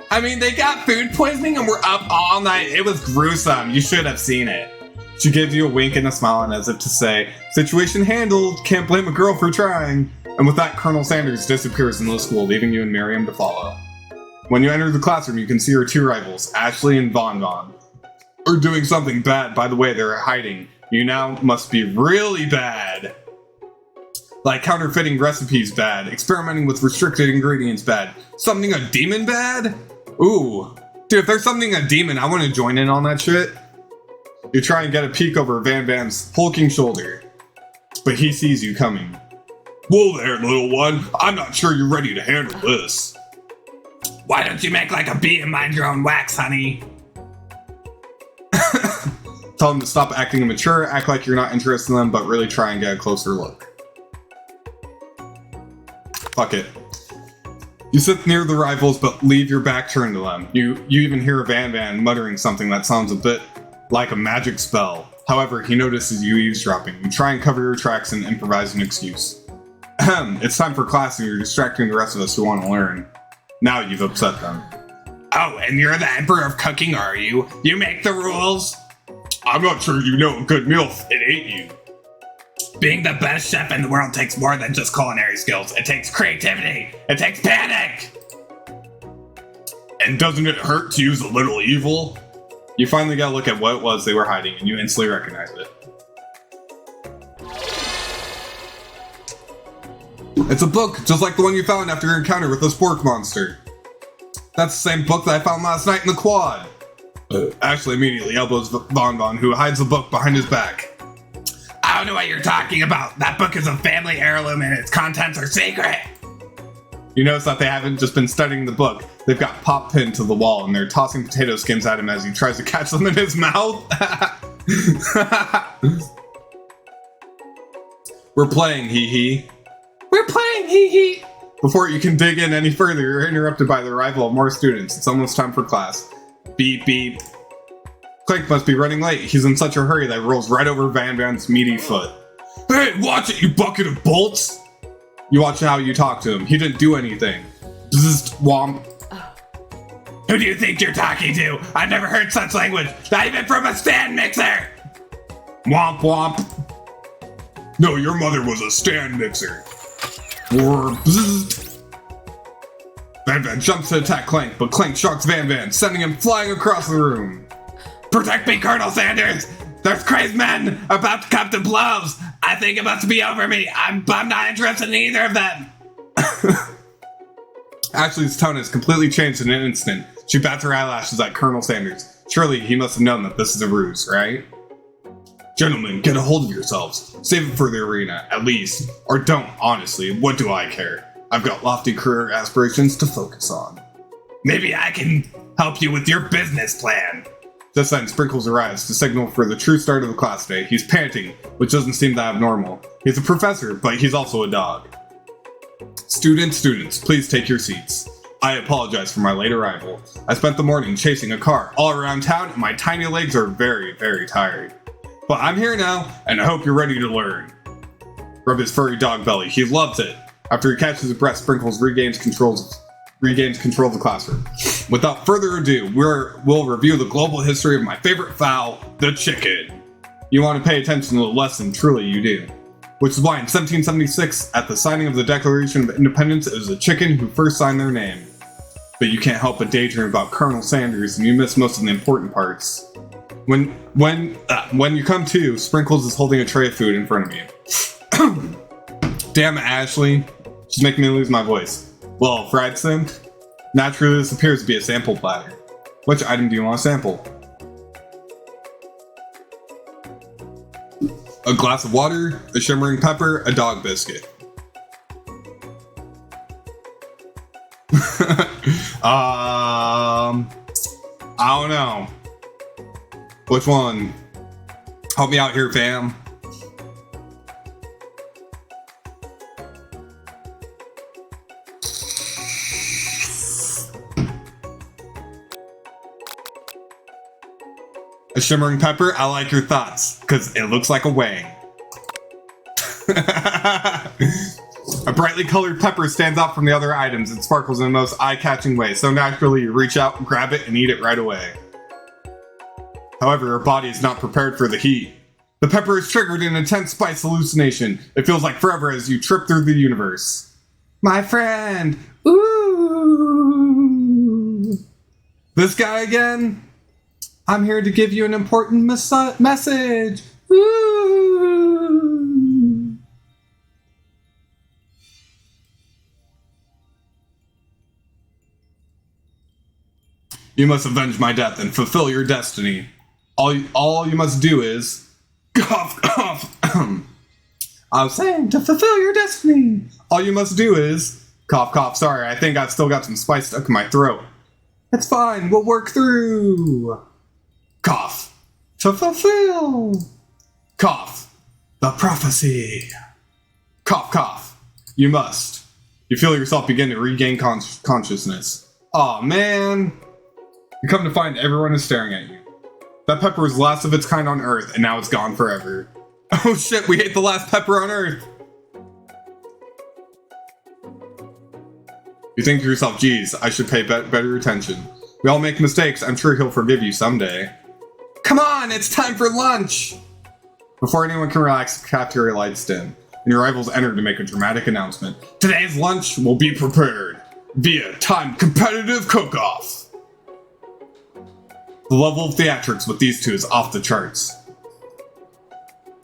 I mean, they got food poisoning and were up all night. It was gruesome. You should have seen it. She gives you a wink and a smile, and as if to say, situation handled, can't blame a girl for trying. And with that, Colonel Sanders disappears in the school, leaving you and Miriam to follow. When you enter the classroom, you can see her two rivals, Ashleigh and Von Von, are doing something bad. By the way, they're hiding. You now must be really bad. Like counterfeiting recipes bad, experimenting with restricted ingredients bad, summoning a demon bad? Ooh. Dude, if there's something a demon, I want to join in on that shit. You try and get a peek over Van Van's hulking shoulder, but he sees you coming. Whoa there, little one. I'm not sure you're ready to handle this. Why don't you make like a bee and mind your own wax, honey? Tell them to stop acting immature, act like you're not interested in them, but really try and get a closer look. Fuck it. You sit near the rivals, but leave your back turned to them. You even hear Van Van muttering something that sounds a bit like a magic spell. However, he notices you eavesdropping. You try and cover your tracks and improvise an excuse. It's time for class and you're distracting the rest of us who want to learn. Now you've upset them. Oh, and you're the emperor of cooking, are you? You make the rules? I'm not sure you know a good meal if it ain't you. Being the best chef in the world takes more than just culinary skills. It takes creativity. It takes panic. And doesn't it hurt to use a little evil? You finally get a look at what it was they were hiding, and you instantly recognize it. It's a book, just like the one you found after your encounter with the spork monster. That's the same book that I found last night in the quad. Ashleigh immediately elbows Von Von, who hides the book behind his back. I don't know what you're talking about. That book is a family heirloom and its contents are secret. You notice that they haven't just been studying the book. They've got Pop pinned to the wall, and they're tossing potato skins at him as he tries to catch them in his mouth. We're playing, hee-hee. We're playing, hee-hee. Before you can dig in any further, you're interrupted by the arrival of more students. It's almost time for class. Beep, beep. Clank must be running late. He's in such a hurry that he rolls right over Van Van's meaty foot. Hey, watch it, you bucket of bolts! You watch how you talk to him. He didn't do anything. Bzzzt, womp. Who do you think you're talking to? I've never heard such language, not even from a stand mixer! Womp womp. No, your mother was a stand mixer. Van Van jumps to attack Clank, but Clank shocks Van Van, sending him flying across the room. Protect me, Colonel Sanders! There's crazed men about to come to blows! I think it must be over me. I'm not interested in either of them. Ashleigh's tone has completely changed in an instant. She bats her eyelashes at Colonel Sanders. Surely he must have known that this is a ruse, right? Gentlemen, get a hold of yourselves. Save it for the arena, at least. Or don't, honestly. What do I care? I've got lofty career aspirations to focus on. Maybe I can help you with your business plan. Just then, Sprinkles arrives to signal for the true start of the class day. He's panting, which doesn't seem that abnormal. He's a professor, but he's also a dog. Students, please take your seats. I apologize for my late arrival. I spent the morning chasing a car all around town, and my tiny legs are very, very tired. But I'm here now, and I hope you're ready to learn. Rub his furry dog belly. He loves it. After he catches his breath, Sprinkles regains control of the classroom. Without further ado, we'll review the global history of my favorite fowl, the chicken. You want to pay attention to the lesson, truly you do. Which is why in 1776, at the signing of the Declaration of Independence, it was the chicken who first signed their name. But you can't help but daydream about Colonel Sanders, and you miss most of the important parts. When you come to, Sprinkles is holding a tray of food in front of you. Damn it, Ashleigh. She's making me lose my voice. Well, fried sim? Naturally, this appears to be a sample platter. Which item do you want to sample? A glass of water, a shimmering pepper, a dog biscuit. I don't know. Which one? Help me out here, fam. A shimmering pepper? I like your thoughts, because it looks like a wang. A brightly colored pepper stands out from the other items and sparkles in the most eye-catching way, so naturally you reach out, grab it, and eat it right away. However, your body is not prepared for the heat. The pepper is triggered an intense spice hallucination. It feels like forever as you trip through the universe. My friend! Ooh! This guy again? I'm here to give you an important message! Ooh! You must avenge my death and fulfill your destiny. All you must do is... Cough, cough. I was saying, to fulfill your destiny. All you must do is... Cough, cough. Sorry, I think I've still got some spice stuck in my throat. It's fine, we'll work through. Cough. To fulfill. Cough. The prophecy. Cough, cough. You must. You feel yourself begin to regain consciousness. Aw, man. You come to find everyone is staring at you. That pepper was the last of its kind on Earth, and now it's gone forever. Oh shit, we ate the last pepper on Earth! You think to yourself, geez, I should pay better attention. We all make mistakes, I'm sure he'll forgive you someday. Come on, it's time for lunch! Before anyone can relax, the cafeteria lights dim, and your rivals enter to make a dramatic announcement. Today's lunch will be prepared via timed competitive cook-off. The level of theatrics with these two is off the charts.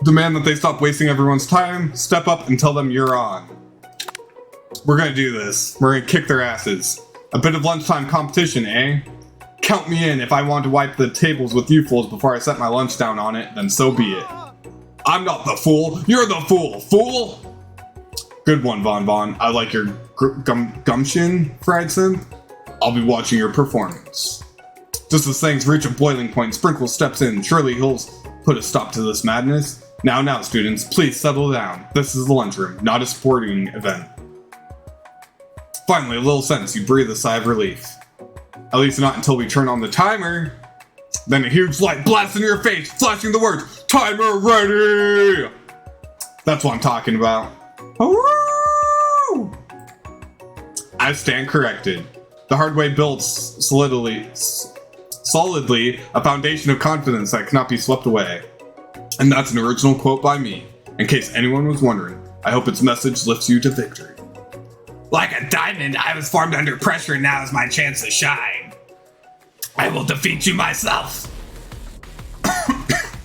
Demand that they stop wasting everyone's time, step up and tell them you're on. We're gonna do this. We're gonna kick their asses. A bit of lunchtime competition, eh? Count me in. If I want to wipe the tables with you fools before I set my lunch down on it, then so be it. I'm not the fool. You're the fool, fool! Good one, Von Von. I like your gumption, fried sim. I'll be watching your performance. Just as things reach a boiling point, Sprinkles steps in. Surely he'll put a stop to this madness. Now, students, please settle down. This is the lunchroom, not a sporting event. Finally, a little sense, you breathe a sigh of relief. At least not until we turn on the timer. Then a huge light blasts in your face, flashing the words, "Timer ready!" That's what I'm talking about. Woo! I stand corrected. The hard way built solidly a foundation of confidence that cannot be swept away. And that's an original quote by me. In case anyone was wondering, I hope its message lifts you to victory. Like a diamond, I was formed under pressure and now is my chance to shine. I will defeat you myself.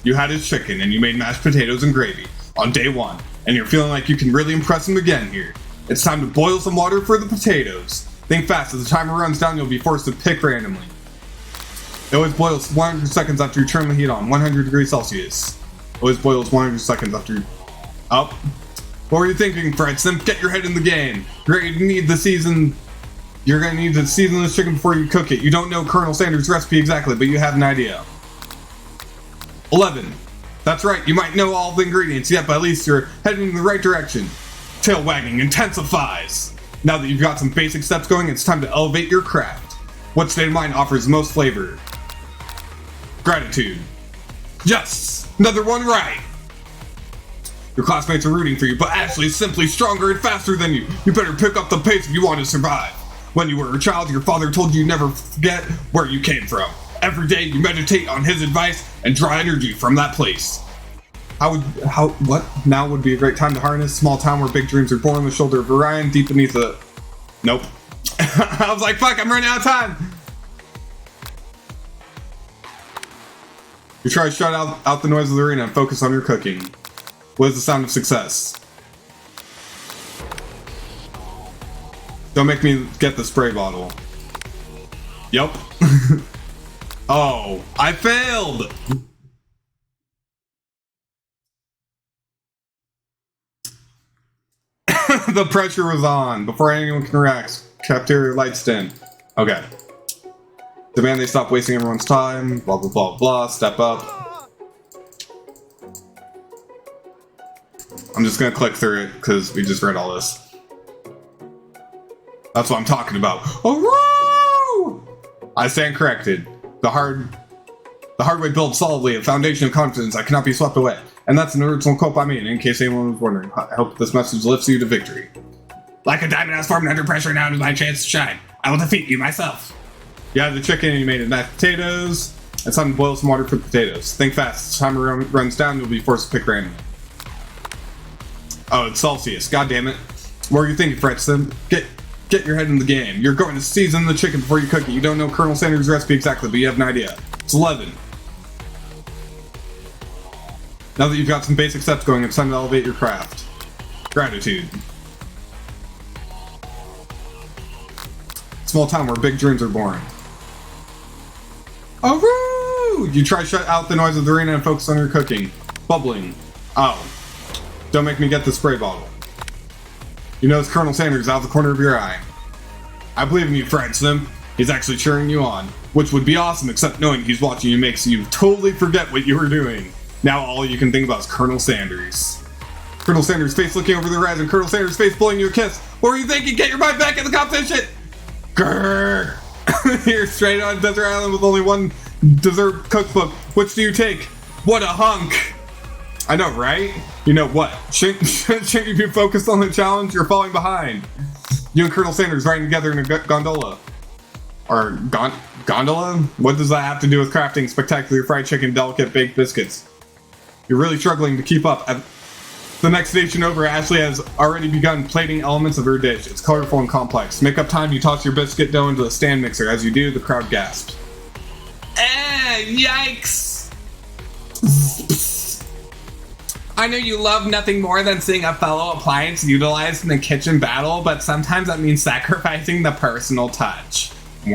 You had his chicken and you made mashed potatoes and gravy on day 1, and you're feeling like you can really impress him again here. It's time to boil some water for the potatoes. Think fast, as the timer runs down, you'll be forced to pick randomly. It always boils 100 seconds after you turn the heat on, 100 degrees Celsius. It always boils 100 seconds after you... Up. What were you thinking, Fred Simp? Get your head in the game. You're gonna need to season this chicken before you cook it. You don't know Colonel Sanders' recipe exactly, but you have an idea. 11. That's right, you might know all the ingredients yet, but at least you're heading in the right direction. Tail wagging intensifies. Now that you've got some basic steps going, it's time to elevate your craft. What state of mind offers the most flavor? Gratitude. Yes! Another one right! Your classmates are rooting for you, but Ashleigh is simply stronger and faster than you. You better pick up the pace if you want to survive. When you were a child, your father told you never forget where you came from. Every day you meditate on his advice and draw energy from that place. What? Now would be a great time to harness. Small town where big dreams are born on the shoulder of Orion, deep beneath the... Nope. I was like, fuck, I'm running out of time. You try to shut out the noise of the arena and focus on your cooking. What is the sound of success? Don't make me get the spray bottle. Yup. Oh, I failed! The pressure was on. Before anyone can react, cafeteria lights dim. Okay. Demand they stop wasting everyone's time. Blah, blah, blah, blah. Step up. I'm just gonna click through it because we just read all this. That's what I'm talking about. Oh, I stand corrected. The hard way builds solidly a foundation of confidence that cannot be swept away. And that's an original quote by me, and in case anyone was wondering, I hope this message lifts you to victory. Like a diamond I was formed under pressure, now is my chance to shine. I will defeat you myself. You had the chicken and you made it mashed potatoes. It's time to boil some water for the potatoes. Think fast. As timer runs down, you'll be forced to pick randomly. Oh, it's Celsius. God damn it. What are you thinking, Fred Sim? Get your head in the game. You're going to season the chicken before you cook it. You don't know Colonel Sanders' recipe exactly, but you have an idea. It's 11. Now that you've got some basic steps going, it's time to elevate your craft. Gratitude. Small town where big dreams are born. Oh, woo! You try to shut out the noise of the arena and focus on your cooking. Bubbling. Oh. Don't make me get the spray bottle. You notice Colonel Sanders out of the corner of your eye. I believe in you, Fred Simp. He's actually cheering you on, which would be awesome, except knowing he's watching you makes you totally forget what you were doing. Now all you can think about is Colonel Sanders. Colonel Sanders' face looking over the horizon. Colonel Sanders' face blowing you a kiss. What were you thinking? Get your mind back in the competition! Grrr! You're straight on a desert island with only one dessert cookbook. Which do you take? What a hunk! I know, right? You know what? Shouldn't you be focused on the challenge? You're falling behind. You and Colonel Sanders riding together in a gondola. Or gondola? What does that have to do with crafting spectacular fried chicken, delicate baked biscuits? You're really struggling to keep up. At the next station over, Ashleigh has already begun plating elements of her dish. It's colorful and complex. To make up time, you toss your biscuit dough into the stand mixer. As you do, the crowd gasps. Yikes! I know you love nothing more than seeing a fellow appliance utilized in a kitchen battle, but sometimes that means sacrificing the personal touch. You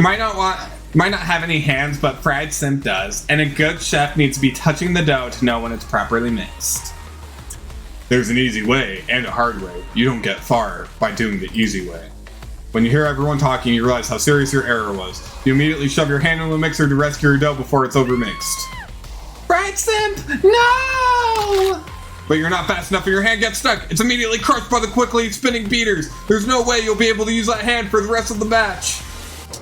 might not have any hands, but Fried Simp does, and a good chef needs to be touching the dough to know when it's properly mixed. There's an easy way and a hard way. You don't get far by doing the easy way. When you hear everyone talking, you realize how serious your error was. You immediately shove your hand in the mixer to rescue your dough before it's overmixed. Fried Simp, no! But you're not fast enough and your hand gets stuck. It's immediately crushed by the quickly spinning beaters. There's no way you'll be able to use that hand for the rest of the match.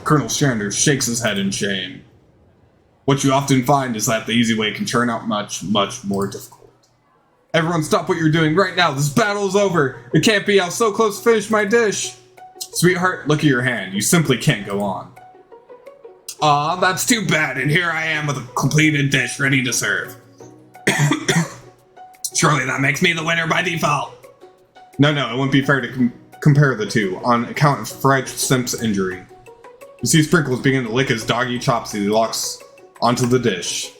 Colonel Sanders shakes his head in shame. What you often find is that the easy way can turn out much, much more difficult. Everyone stop what you're doing right now. This battle is over. It can't be. I was so close to finish my dish. Sweetheart, look at your hand. You simply can't go on. Aw, that's too bad, and here I am with a completed dish ready to serve. Surely that makes me the winner by default. No, it wouldn't be fair to compare the two, on account of Fred Simp's injury. You see Sprinkles begin to lick his doggy chops as he locks onto the dish.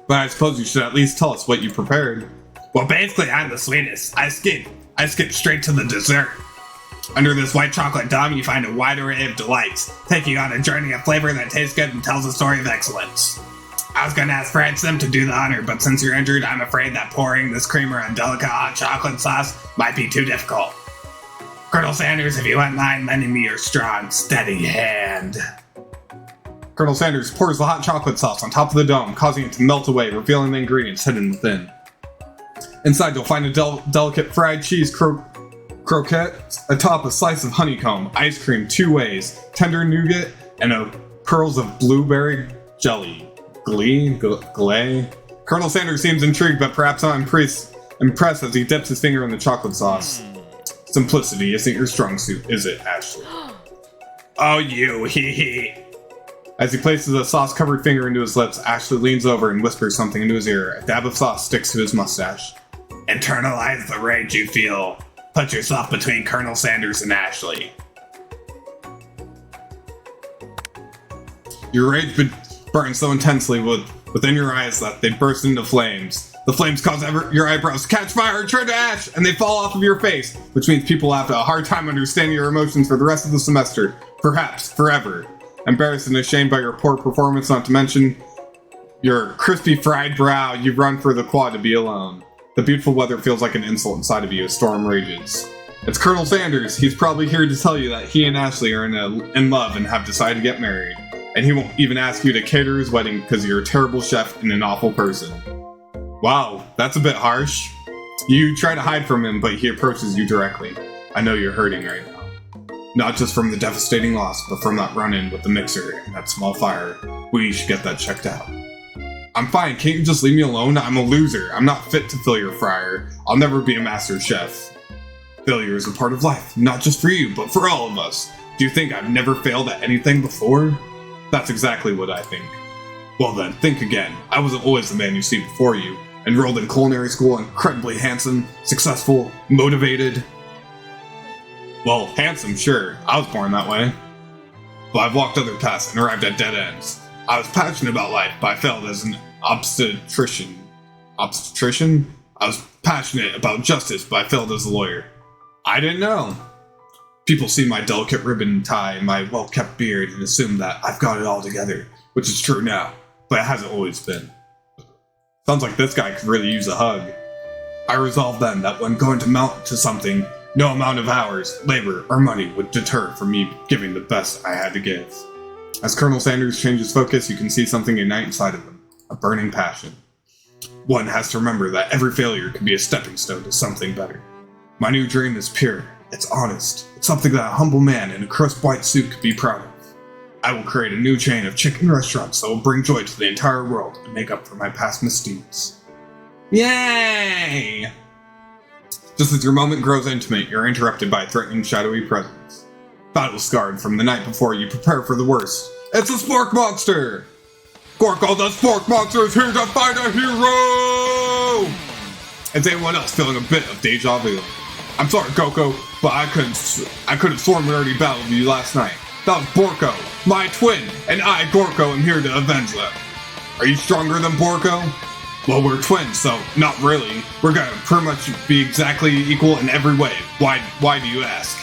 But I suppose you should at least tell us what you prepared. Well, basically, I'm the sweetest. I skip straight to the dessert. Under this white chocolate dome, you find a wide array of delights, taking on a journey of flavor that tastes good and tells a story of excellence. I was gonna ask Fred Sim to do the honor, but since you're injured, I'm afraid that pouring this creamer on delicate hot chocolate sauce might be too difficult. Colonel Sanders, if you wouldn't mind lending me your strong, steady hand. Colonel Sanders pours the hot chocolate sauce on top of the dome, causing it to melt away, revealing the ingredients hidden within. Inside, you'll find a delicate fried cheese croquette atop a slice of honeycomb, ice cream 2 ways, tender nougat, and pearls of blueberry jelly. Glay? Colonel Sanders seems intrigued, but perhaps not impressed as he dips his finger in the chocolate sauce. Simplicity isn't your strong suit, is it, Ashleigh? Oh, you, hee hee. As he places a sauce-covered finger into his lips, Ashleigh leans over and whispers something into his ear. A dab of sauce sticks to his mustache. Internalize the rage you feel. Put yourself between Colonel Sanders and Ashleigh. Your rage burns so intensely within your eyes that they burst into flames. The flames cause your eyebrows to catch fire and turn to ash, and they fall off of your face, which means people have a hard time understanding your emotions for the rest of the semester, perhaps forever. Embarrassed and ashamed by your poor performance, not to mention your crispy fried brow, you run for the quad to be alone. The beautiful weather feels like an insult inside of you as storm rages. It's Colonel Sanders. He's probably here to tell you that he and Ashleigh are in love and have decided to get married. And he won't even ask you to cater his wedding because you're a terrible chef and an awful person. Wow, that's a bit harsh. You try to hide from him, but he approaches you directly. I know you're hurting right now. Not just from the devastating loss, but from that run-in with the mixer and that small fire. We should get that checked out. I'm fine, can't you just leave me alone? I'm a loser. I'm not fit to fill your fryer. I'll never be a master chef. Failure is a part of life, not just for you, but for all of us. Do you think I've never failed at anything before? That's exactly what I think. Well then, think again. I wasn't always the man you see before you. Enrolled in culinary school, incredibly handsome, successful, motivated. Well, handsome, sure. I was born that way. But I've walked other paths and arrived at dead ends. I was passionate about life, but I failed as an obstetrician? I was passionate about justice, but I failed as a lawyer. I didn't know. People see my delicate ribbon tie and my well-kept beard and assume that I've got it all together, which is true now, but it hasn't always been. Sounds like this guy could really use a hug. I resolved then that when going to mount to something, no amount of hours, labor, or money would deter from me giving the best I had to give. As Colonel Sanders changes focus, you can see something ignite inside of him, a burning passion. One has to remember that every failure can be a stepping stone to something better. My new dream is pure, it's honest, it's something that a humble man in a crisp white suit could be proud of. I will create a new chain of chicken restaurants that will bring joy to the entire world and make up for my past misdeeds. Yay! Just as your moment grows intimate, you're interrupted by a threatening shadowy presence. Battle scarred from the night before, you prepare for the worst. It's a spork monster! Gorko the spork monster is here to find a hero! Is anyone else feeling a bit of deja vu? I'm sorry, Gorko, but I could have sworn we already battled you last night. That was Borko, my twin, and I, Gorko, am here to avenge them. Are you stronger than Borko? Well, we're twins, so not really. We're gonna pretty much be exactly equal in every way. Why do you ask?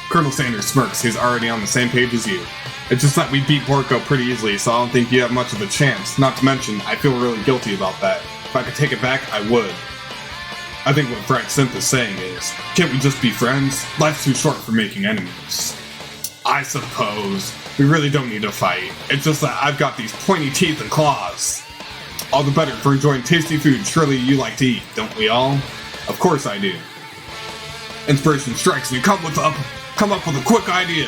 Colonel Sanders smirks. He's already on the same page as you. It's just that we beat Borko pretty easily, so I don't think you have much of a chance. Not to mention, I feel really guilty about that. If I could take it back, I would. I think what Frank Synth is saying is, can't we just be friends? Life's too short for making enemies. I suppose. We really don't need to fight. It's just that I've got these pointy teeth and claws. All the better for enjoying tasty food surely you like to eat, don't we all? Of course I do. Inspiration strikes and you come up with a quick idea.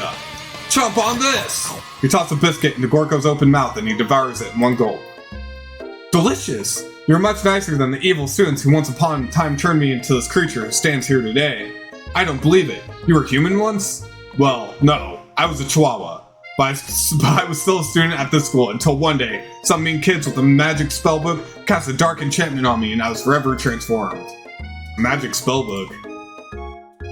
Chomp on this! You toss a biscuit into Gorko's open mouth and he devours it in one gulp. Delicious! You're much nicer than the evil students who once upon a time turned me into this creature who stands here today. I don't believe it. You were human once? Well, no, I was a Chihuahua. But I was still a student at this school until one day, some mean kids with a magic spellbook cast a dark enchantment on me and I was forever transformed. A magic spellbook?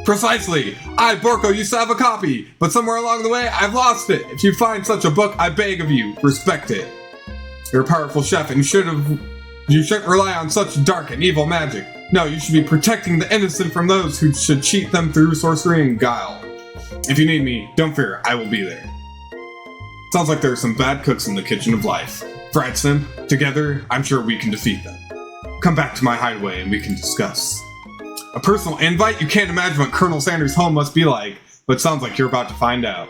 Precisely! I, Borko, used to have a copy, but somewhere along the way, I've lost it. If you find such a book, I beg of you, respect it. You're a powerful chef and you shouldn't rely on such dark and evil magic. No, you should be protecting the innocent from those who should cheat them through sorcery and guile. If you need me, don't fear, I will be there. Sounds like there are some bad cooks in the kitchen of life. Fried Simp, together, I'm sure we can defeat them. Come back to my hideaway and we can discuss. A personal invite? You can't imagine what Colonel Sanders' home must be like, but sounds like you're about to find out.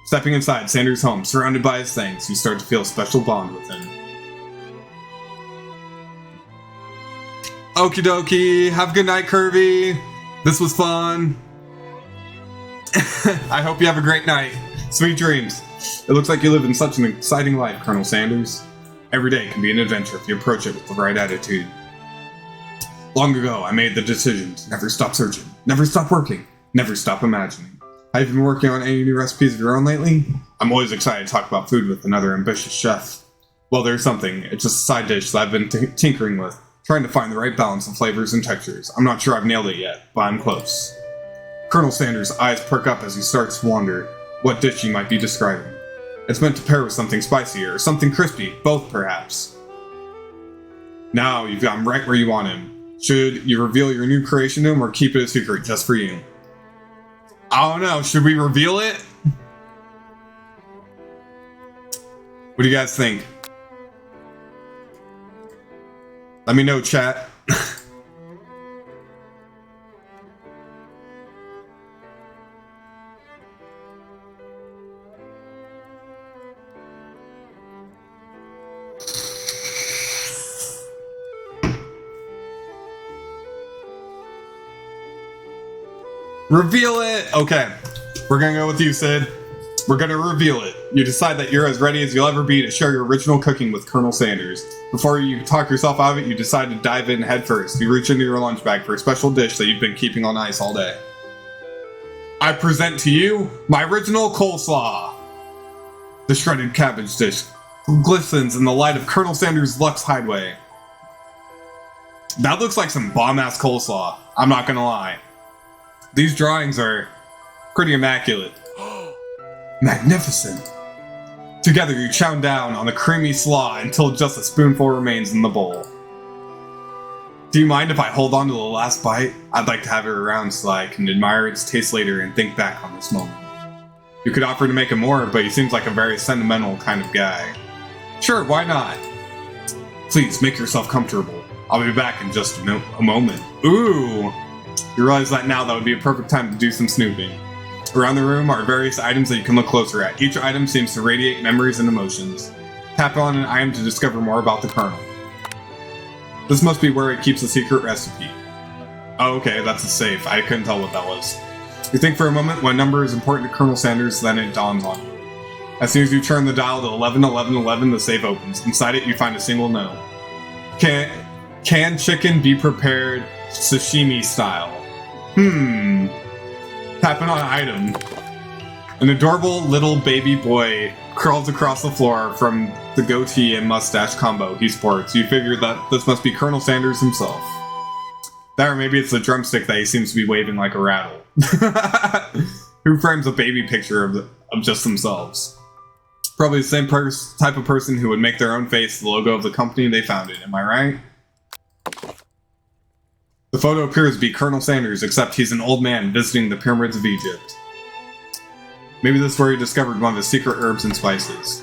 Stepping inside Sanders' home, surrounded by his things, you start to feel a special bond with him. Okie dokie, have a good night, Kirby. This was fun. I hope you have a great night. Sweet dreams. It looks like you live in such an exciting life, Colonel Sanders. Every day can be an adventure if you approach it with the right attitude. Long ago, I made the decision to never stop searching, never stop working, never stop imagining. Have you been working on any new recipes of your own lately? I'm always excited to talk about food with another ambitious chef. Well, there's something. It's just a side dish that I've been tinkering with, trying to find the right balance of flavors and textures. I'm not sure I've nailed it yet, but I'm close. Colonel Sanders' eyes perk up as he starts to wonder what dish he might be describing. It's meant to pair with something spicy or something crispy, both perhaps. Now you've got him right where you want him. Should you reveal your new creation to him or keep it a secret just for you? I don't know, should we reveal it? What do you guys think? Let me know, chat. Reveal it! Okay, we're gonna go with you, Sid. We're gonna reveal it. You decide that you're as ready as you'll ever be to share your original cooking with Colonel Sanders. Before you talk yourself out of it, you decide to dive in head first. You reach into your lunch bag for a special dish that you've been keeping on ice all day. I present to you my original coleslaw. The shredded cabbage dish glistens in the light of Colonel Sanders' Lux Hideaway. That looks like some bomb-ass coleslaw, I'm not gonna lie. These drawings are pretty immaculate. Magnificent. Together you chow down on the creamy slaw until just a spoonful remains in the bowl. Do you mind if I hold on to the last bite? I'd like to have it around so I can admire its taste later and think back on this moment. You could offer to make him more, but he seems like a very sentimental kind of guy. Sure, why not? Please, make yourself comfortable. I'll be back in just a moment. Ooh! You realize that now that would be a perfect time to do some snooping. Around the room are various items that you can look closer at. Each item seems to radiate memories and emotions. Tap on an item to discover more about the Colonel. This must be where he keeps a secret recipe. Oh, okay, that's a safe. I couldn't tell what that was. You think for a moment what number is important to Colonel Sanders, then it dawns on you. As soon as you turn the dial to 111111, the safe opens. Inside it, you find a single note. Can chicken be prepared sashimi style? Tapping on an item. An adorable little baby boy crawls across the floor from the goatee and mustache combo he sports. You figure that this must be Colonel Sanders himself. That or maybe it's the drumstick that he seems to be waving like a rattle. Who frames a baby picture of just themselves? Probably the same type of person who would make their own face the logo of the company they founded, am I right? The photo appears to be Colonel Sanders, except he's an old man visiting the pyramids of Egypt. Maybe this is where he discovered one of the secret herbs and spices.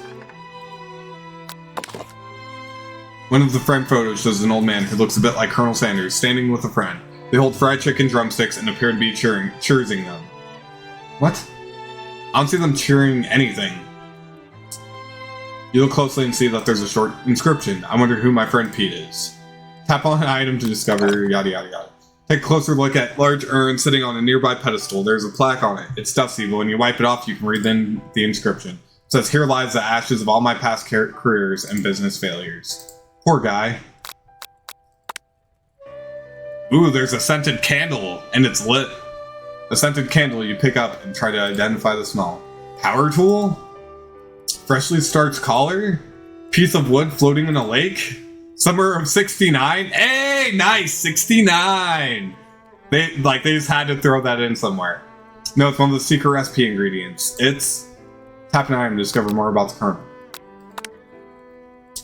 One of the framed photos shows an old man who looks a bit like Colonel Sanders, standing with a friend. They hold fried chicken drumsticks and appear to be cheersing them. What? I don't see them cheering anything. You look closely and see that there's a short inscription. I wonder who my friend Pete is. Tap on an item to discover yada yada yada. Take a closer look at large urn sitting on a nearby pedestal. There's a plaque on it. It's dusty, but when you wipe it off, you can read the inscription. It says, "Here lies the ashes of all my past careers and business failures." Poor guy. Ooh, there's a scented candle, and it's lit. A scented candle you pick up and try to identify the smell. Power tool? Freshly starched collar? Piece of wood floating in a lake? Summer of 69? Hey, nice, 69! They just had to throw that in somewhere. No, it's one of the secret recipe ingredients. It's... Tap an item to discover more about the kernel.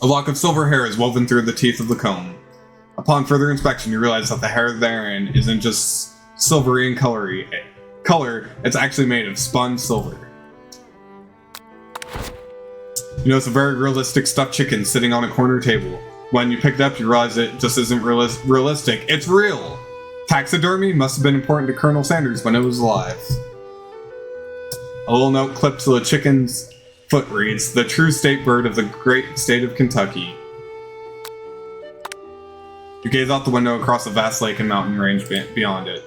A lock of silver hair is woven through the teeth of the comb. Upon further inspection, you realize that the hair therein isn't just silvery in color, it's actually made of spun silver. You notice a very realistic stuffed chicken sitting on a corner table. When you pick it up, you realize it just isn't realistic. It's real! Taxidermy must have been important to Colonel Sanders when it was alive. A little note clipped to the chicken's foot reads, "The true state bird of the great state of Kentucky." You gaze out the window across a vast lake and mountain range beyond it.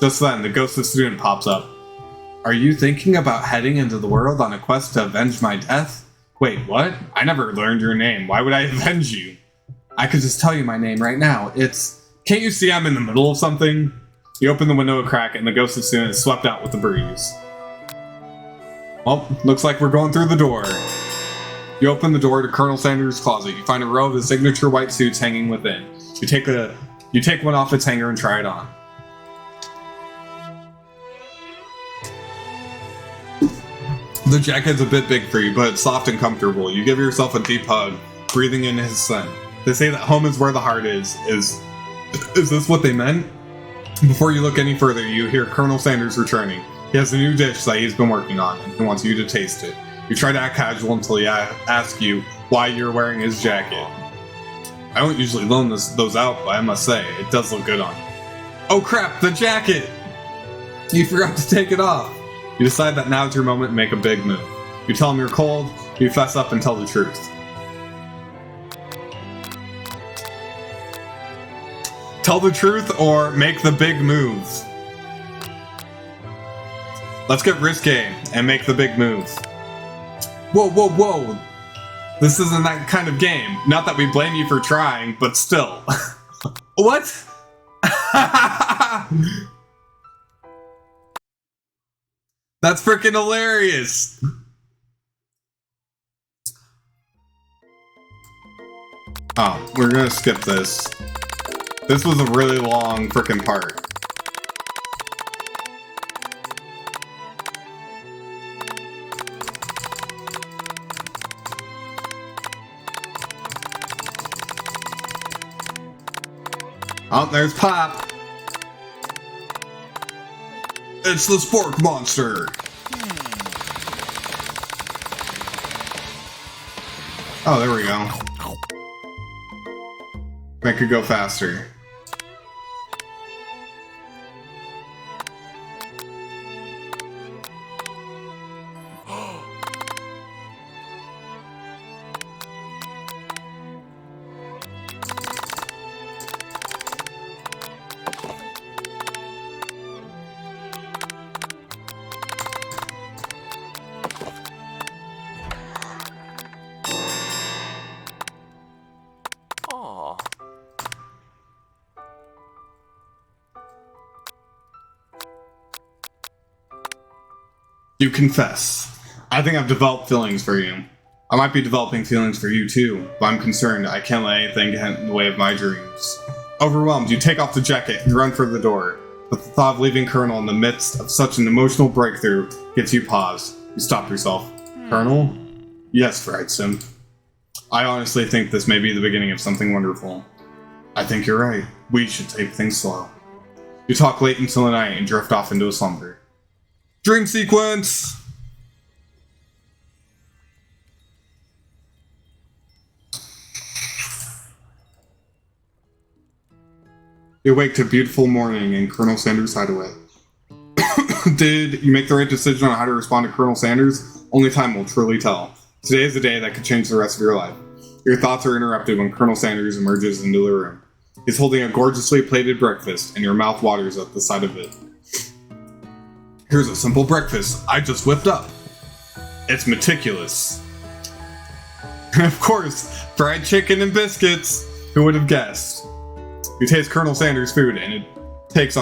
Just then, the ghost of student pops up. "Are you thinking about heading into the world on a quest to avenge my death?" "Wait, what? I never learned your name. Why would I avenge you?" "I could just tell you my name right now. It's... Can't you see I'm in the middle of something?" You open the window a crack and the ghost of student is swept out with the breeze. Well, looks like we're going through the door. You open the door to Colonel Sanders' closet. You find a row of his signature white suits hanging within. You take one off its hanger and try it on. The jacket's a bit big for you, but it's soft and comfortable. You give yourself a deep hug, breathing in his scent. They say that home is where the heart is. Is this what they meant? Before you look any further, you hear Colonel Sanders returning. He has a new dish that he's been working on, and he wants you to taste it. You try to act casual until he asks you why you're wearing his jacket. I don't usually loan those out, but I must say, it does look good on you. Oh crap, the jacket! You forgot to take it off. You decide that now's your moment to make a big move. You tell him you're cold, you fess up and tell the truth. Tell the truth or make the big move. Let's get risque and make the big move. Whoa, whoa, whoa. This isn't that kind of game. Not that we blame you for trying, but still. What? That's freaking hilarious. Oh, we're gonna skip this. This was a really long freaking part. Oh, there's Pop. It's the spork monster. Oh, there we go. Make it go faster. You confess. I think I've developed feelings for you. I might be developing feelings for you too, but I'm concerned I can't let anything get in the way of my dreams. Overwhelmed, you take off the jacket and run for the door, but the thought of leaving Colonel in the midst of such an emotional breakthrough gives you pause. You stop yourself. Colonel? Yes, fried simp. I honestly think this may be the beginning of something wonderful. I think you're right. We should take things slow. You talk late until the night and drift off into a slumber. Dream sequence! You awake to a beautiful morning in Colonel Sanders' hideaway. Did you make the right decision on how to respond to Colonel Sanders? Only time will truly tell. Today is the day that could change the rest of your life. Your thoughts are interrupted when Colonel Sanders emerges into the room. He's holding a gorgeously plated breakfast, and your mouth waters at the sight of it. Here's a simple breakfast I just whipped up. It's meticulous. Of course, fried chicken and biscuits. Who would have guessed? You taste Colonel Sanders' food, and takes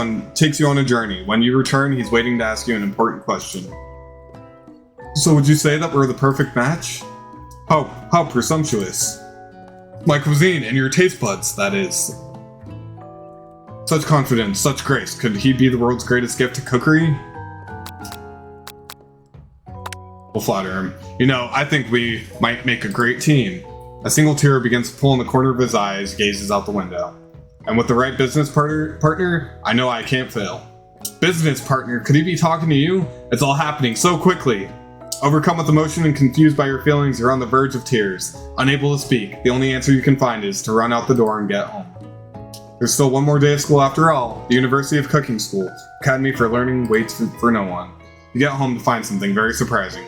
you on a journey. When you return, he's waiting to ask you an important question. So would you say that we're the perfect match? How presumptuous. My cuisine and your taste buds, that is. Such confidence, such grace. Could he be the world's greatest gift to cookery? We'll flatter him. You know, I think we might make a great team. A single tear begins to pull in the corner of his eye as he gazes out the window. And with the right business partner, I know I can't fail. Business partner, could he be talking to you? It's all happening so quickly. Overcome with emotion and confused by your feelings, you're on the verge of tears. Unable to speak, the only answer you can find is to run out the door and get home. There's still one more day of school after all. The University of Cooking School. Academy for Learning waits for no one. You get home to find something very surprising.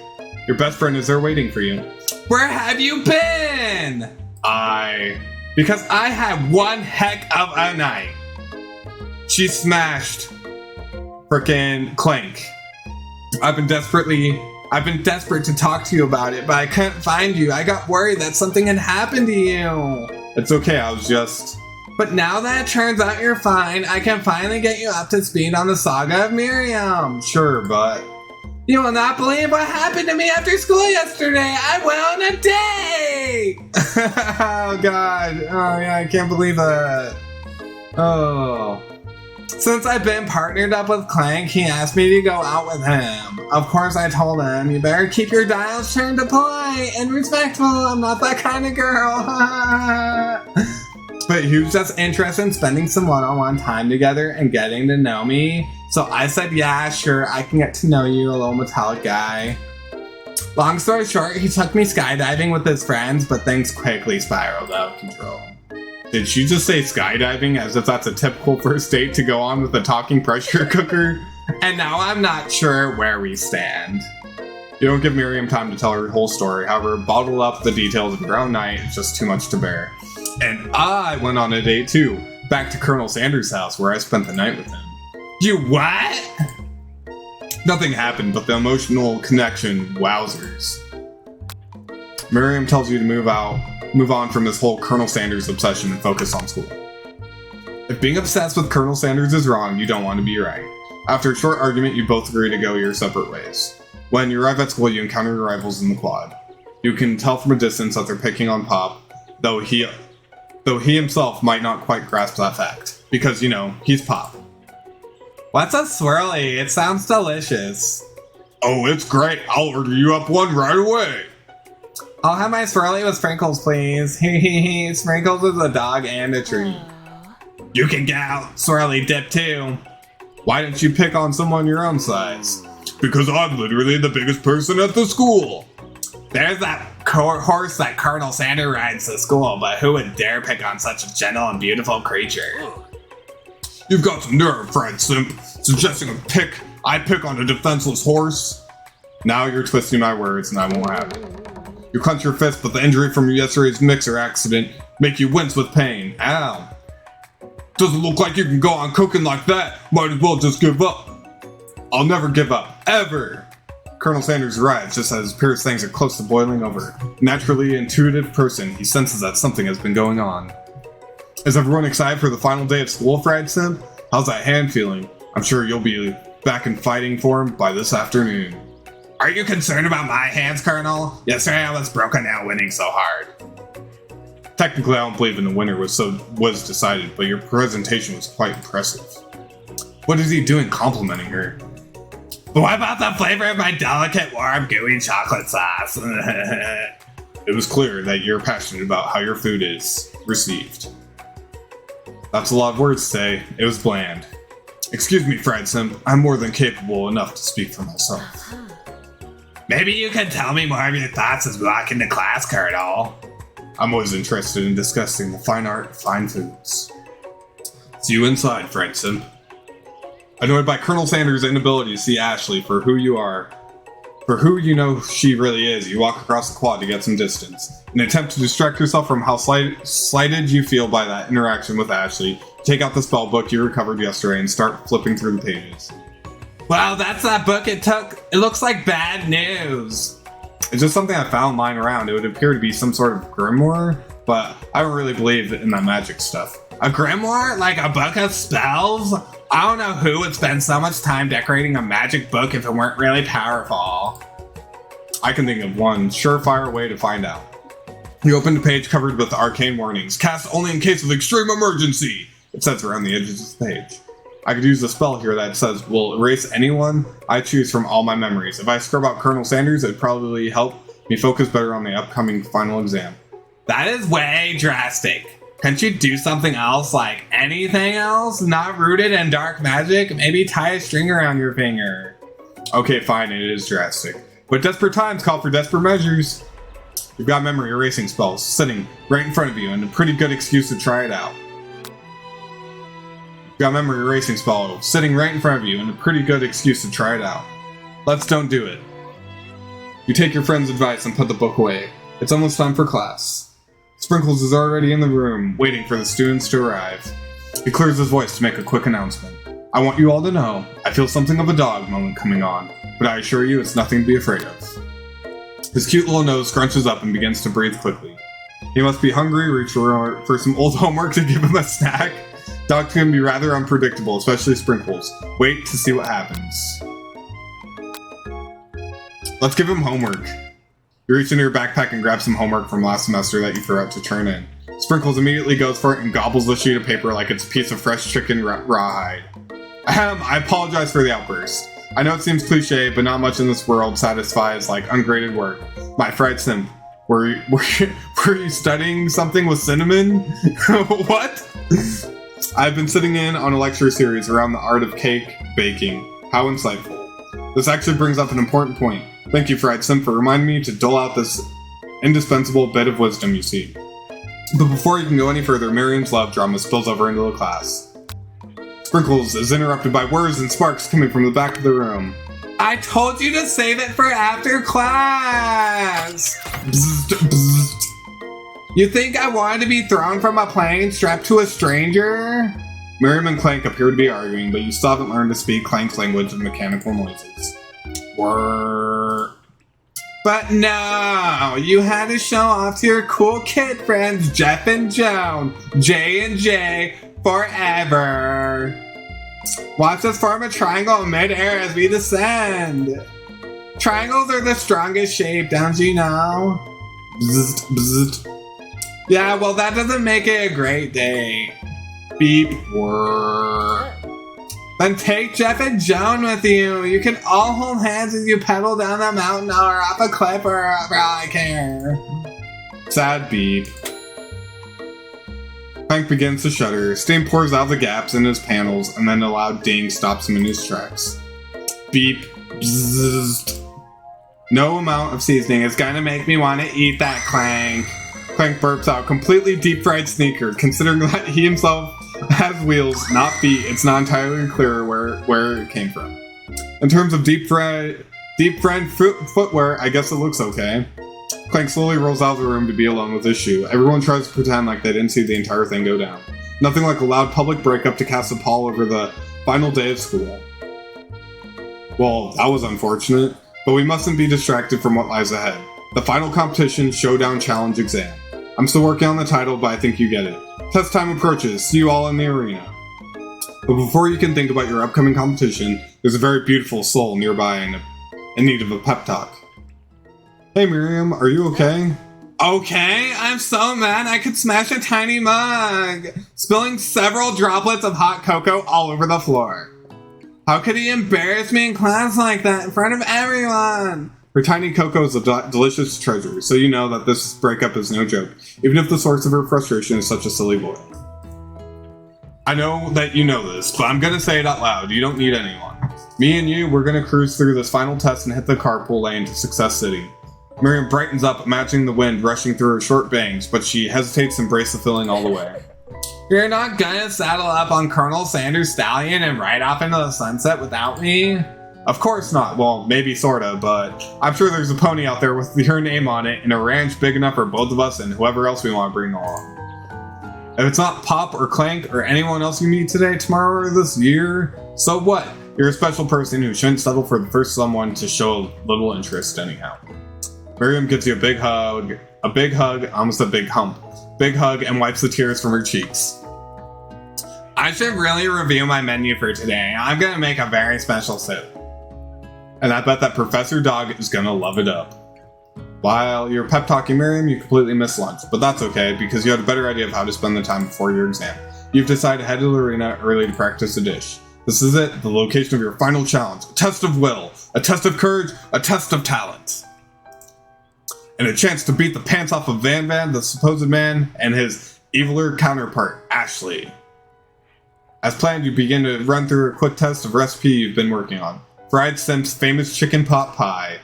Your best friend is there waiting for you. Where have you been? Because I had one heck of a night. She smashed frickin' Clank. I've been desperate to talk to you about it, but I couldn't find you. I got worried that something had happened to you. It's okay, I was just... But now that it turns out you're fine, I can finally get you up to speed on the saga of Miriam. Sure, but... You will not believe what happened to me after school yesterday. I went on a date! Oh, God. Oh, yeah, I can't believe that. Oh. Since I've been partnered up with Clank, he asked me to go out with him. Of course, I told him, you better keep your dials turned to polite and respectful. I'm not that kind of girl. But he was just interested in spending some one-on-one time together and getting to know me. So I said, yeah, sure, I can get to know you, a little metallic guy. Long story short, he took me skydiving with his friends, but things quickly spiraled out of control. Did she just say skydiving as if that's a typical first date to go on with a talking pressure cooker? And now I'm not sure where we stand. You don't give Miriam time to tell her whole story, however, bottle up the details of your own night, it's just too much to bear. And I went on a date too, back to Colonel Sanders' house where I spent the night with him. You what? Nothing happened, but the emotional connection, wowzers. Miriam tells you to move on from this whole Colonel Sanders obsession and focus on school. If being obsessed with Colonel Sanders is wrong, you don't want to be right. After a short argument, you both agree to go your separate ways. When you arrive at school, you encounter your rivals in the quad. You can tell from a distance that they're picking on Pop, though he himself might not quite grasp that fact. Because, you know, he's Pop. What's a swirly? It sounds delicious. Oh, it's great. I'll order you up one right away. I'll have my swirly with sprinkles, please. Sprinkles is a dog and a tree. You can get out swirly dip too. Why didn't you pick on someone your own size? Because I'm literally the biggest person at the school. There's that horse that Colonel Sanders rides to school, but who would dare pick on such a gentle and beautiful creature? You've got some nerve, Fred Simp, suggesting I pick on a defenseless horse. Now you're twisting my words and I won't have it. You clench your fist, but the injury from yesterday's mixer accident make you wince with pain. Ow. Doesn't look like you can go on cooking like that. Might as well just give up. I'll never give up, ever. Colonel Sanders arrives just as Pierce things are close to boiling over. Naturally intuitive person, he senses that something has been going on. Is everyone excited for the final day of school, Fred Simp? How's that hand feeling? I'm sure you'll be back in fighting form by this afternoon. Are you concerned about my hands, Colonel? Yesterday I was broken out winning so hard. Technically, I don't believe in the winner was decided, but your presentation was quite impressive. What is he doing complimenting her? What about the flavor of my delicate, warm, gooey chocolate sauce? It was clear that you're passionate about how your food is received. That's a lot of words to say. It was bland. Excuse me, Fred Simp. I'm more than capable enough to speak for myself. Maybe you can tell me more of your thoughts as we walk into class, Colonel. I'm always interested in discussing the fine art of fine foods. See you inside, Fred Simp. Annoyed by Colonel Sanders' inability to see Ashleigh for who you are, for who you know she really is, you walk across the quad to get some distance. In an attempt to distract yourself from how slighted you feel by that interaction with Ashleigh, take out the spell book you recovered yesterday and start flipping through the pages. Wow, that's that book it took. It looks like bad news. It's just something I found lying around. It would appear to be some sort of grimoire, but I don't really believe in that magic stuff. A grimoire? Like a book of spells? I don't know who would spend so much time decorating a magic book if it weren't really powerful. I can think of one surefire way to find out. You open the page covered with arcane warnings. Cast only in case of extreme emergency! It says around the edges of the page. I could use a spell here that says, will erase anyone I choose from all my memories. If I scrub out Colonel Sanders, it'd probably help me focus better on the upcoming final exam. That is way drastic. Can't you do something else, like anything else? Not rooted in dark magic? Maybe tie a string around your finger. Okay, fine, it is drastic. But desperate times call for desperate measures. You've got memory erasing spells sitting right in front of you and a pretty good excuse to try it out. You've got memory erasing spell sitting right in front of you and a pretty good excuse to try it out. Let's don't do it. You take your friend's advice and put the book away. It's almost time for class. Sprinkles is already in the room, waiting for the students to arrive. He clears his voice to make a quick announcement. I want you all to know, I feel something of a dog moment coming on, but I assure you it's nothing to be afraid of. His cute little nose scrunches up and begins to breathe quickly. He must be hungry, reach for some old homework to give him a snack. Dogs can be rather unpredictable, especially Sprinkles. Wait to see what happens. Let's give him homework. You reach into your backpack and grab some homework from last semester that you throw out to turn in. Sprinkles immediately goes for it and gobbles the sheet of paper like it's a piece of fresh chicken rawhide. I apologize for the outburst. I know it seems cliche, but not much in this world satisfies like ungraded work. My fried simp. Were you studying something with cinnamon? What? I've been sitting in on a lecture series around the art of cake baking. How insightful. This actually brings up an important point. Thank you, Fried Simp, for reminding me to dole out this indispensable bit of wisdom, you see. But before you can go any further, Miriam's love drama spills over into the class. Sprinkles is interrupted by whirs and sparks coming from the back of the room. I told you to save it for after class! Bzzzt, bzzzt. You think I wanted to be thrown from a plane strapped to a stranger? Miriam and Clank appear to be arguing, but you still haven't learned to speak Clank's language of mechanical noises. Whirr. But no, you had to show off to your cool kid friends Jeff and Joan, J and J, forever. Watch us form a triangle in midair as we descend. Triangles are the strongest shape, don't you know? Bzzzt, bzzzt. Yeah, well that doesn't make it a great day. Beep. Whirr. Then take Jeff and Joan with you. You can all hold hands as you pedal down the mountain or off a cliff or for all I care. Sad beep. Clank begins to shudder. Steam pours out of the gaps in his panels, and then a loud ding stops him in his tracks. Beep. Bzzzt. No amount of seasoning is gonna make me want to eat that, Clank. Clank burps out completely deep-fried sneaker. Considering that he himself has wheels, not feet, it's not entirely clear where it came from. In terms of deep-fried footwear, I guess it looks okay. Clank slowly rolls out of the room to be alone with his shoe. Everyone tries to pretend like they didn't see the entire thing go down. Nothing like a loud public breakup to cast a pall over the final day of school. Well, that was unfortunate, but we mustn't be distracted from what lies ahead. The final competition, Showdown Challenge exam. I'm still working on the title, but I think you get it. Test time approaches. See you all in the arena. But before you can think about your upcoming competition, there's a very beautiful soul nearby and in need of a pep talk. Hey Miriam, are you okay? Okay, I'm so mad I could smash a tiny mug, spilling several droplets of hot cocoa all over the floor. How could he embarrass me in class like that in front of everyone? Her tiny cocoa is a delicious treasure, so you know that this breakup is no joke, even if the source of her frustration is such a silly boy. I know that you know this, but I'm gonna say it out loud. You don't need anyone. Me and you, we're gonna cruise through this final test and hit the carpool lane to Success City. Miriam brightens up, imagining the wind rushing through her short bangs, but she hesitates to embrace the feeling all the way. You're not gonna saddle up on Colonel Sanders' stallion and ride off into the sunset without me? Of course not. Well, maybe sorta, but I'm sure there's a pony out there with your name on it and a ranch big enough for both of us and whoever else we want to bring along. If it's not Pop or Clank or anyone else you meet today, tomorrow, or this year, so what? You're a special person who shouldn't settle for the first someone to show little interest anyhow. Miriam gives you a big hug, almost a big hump. Big hug and wipes the tears from her cheeks. I should really review my menu for today. I'm gonna make a very special soup. And I bet that Professor Dog is gonna love it up. While you're pep talking Miriam, you completely missed lunch, but that's okay because you had a better idea of how to spend the time before your exam. You've decided to head to the arena early to practice a dish. This is it, the location of your final challenge. A test of will, a test of courage, a test of talent. And a chance to beat the pants off of Van Van, the supposed man, and his eviler counterpart, Ashleigh. As planned, you begin to run through a quick test of recipe you've been working on. Fried Simp's famous chicken pot pie.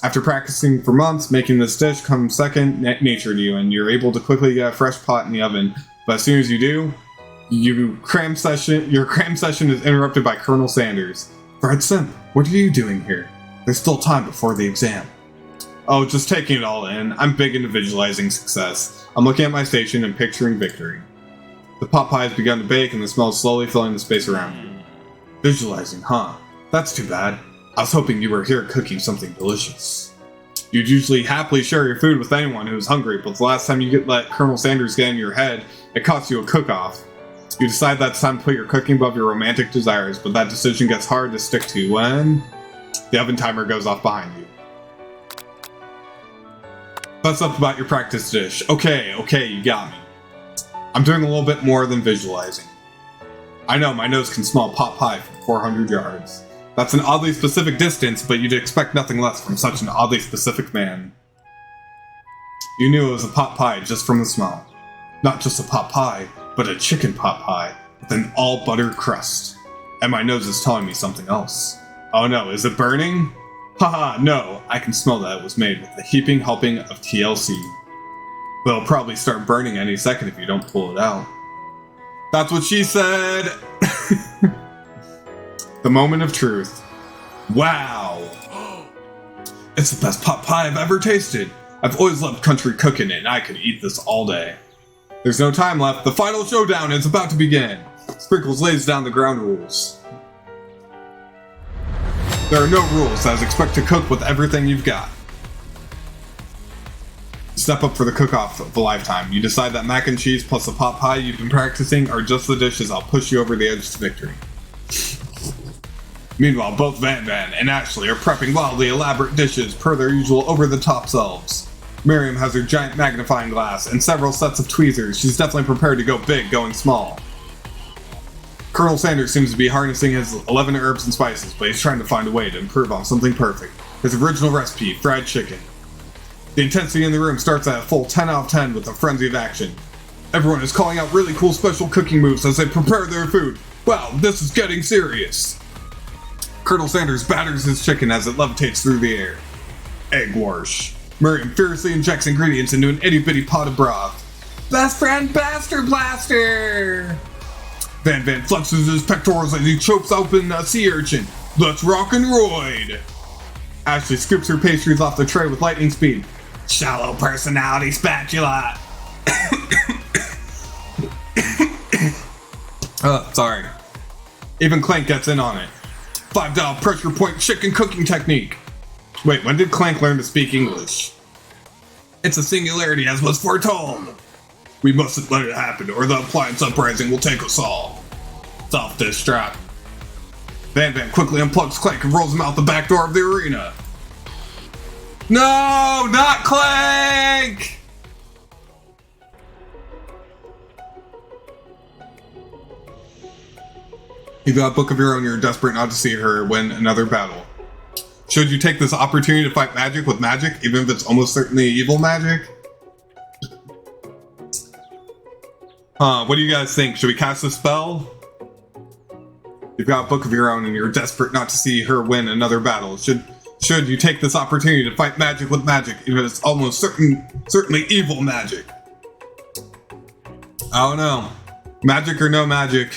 After practicing for months, making this dish comes second nature to you, and you're able to quickly get a fresh pot in the oven. But as soon as you do, your cram session is interrupted by Colonel Sanders. Fried Simp, what are you doing here? There's still time before the exam. Oh, just taking it all in. I'm big into visualizing success. I'm looking at my station and picturing victory. The pot pie has begun to bake and the smell is slowly filling the space around you. Visualizing, huh? That's too bad. I was hoping you were here cooking something delicious. You'd usually happily share your food with anyone who's hungry, but the last time you let Colonel Sanders get in your head, it cost you a cook-off. You decide that it's time to put your cooking above your romantic desires, but that decision gets hard to stick to when the oven timer goes off behind you. What's up about your practice dish? Okay, you got me. I'm doing a little bit more than visualizing. I know my nose can smell pot pie from 400 yards. That's an oddly specific distance, but you'd expect nothing less from such an oddly specific man. You knew it was a pot pie just from the smell. Not just a pot pie, but a chicken pot pie with an all-butter crust. And my nose is telling me something else. Oh no, is it burning? Haha, no, I can smell that it was made with a heaping helping of TLC. But it'll probably start burning any second if you don't pull it out. That's what she said! The moment of truth. Wow! It's the best pot pie I've ever tasted! I've always loved country cooking and I could eat this all day. There's no time left, the final showdown is about to begin! Sprinkles lays down the ground rules. There are no rules, as expect to cook with everything you've got. Step up for the cook-off of a lifetime. You decide that mac and cheese plus the pot pie you've been practicing are just the dishes that'll push you over the edge to victory. Meanwhile, both Van Van and Ashleigh are prepping wildly elaborate dishes per their usual over-the-top selves. Miriam has her giant magnifying glass and several sets of tweezers. She's definitely prepared to go big, going small. Colonel Sanders seems to be harnessing his 11 herbs and spices, but he's trying to find a way to improve on something perfect. His original recipe, fried chicken. The intensity in the room starts at a full 10 out of 10 with a frenzy of action. Everyone is calling out really cool special cooking moves as they prepare their food. Wow, this is getting serious. Colonel Sanders batters his chicken as it levitates through the air. Egg wash. Miriam fiercely injects ingredients into an itty-bitty pot of broth. Best friend Baster Blaster! Van Van flexes his pectorals as he chokes open a sea urchin. Let's rock and roid! Ashleigh scoops her pastries off the tray with lightning speed. Shallow personality spatula! Sorry. Even Clank gets in on it. 5-dial pressure point chicken cooking technique. Wait, when did Clank learn to speak English? It's a singularity as was foretold. We mustn't let it happen or the appliance uprising will take us all. Self-destruct. Van Van quickly unplugs Clank and rolls him out the back door of the arena. No, not Clank! You've got a book of your own, you're desperate not to see her win another battle. Should you take this opportunity to fight magic with magic, even if it's almost certainly evil magic? What do you guys think? Should we cast a spell? You've got a book of your own and you're desperate not to see her win another battle. Should you take this opportunity to fight magic with magic, even if it's almost certainly evil magic? I don't know. Magic or no magic.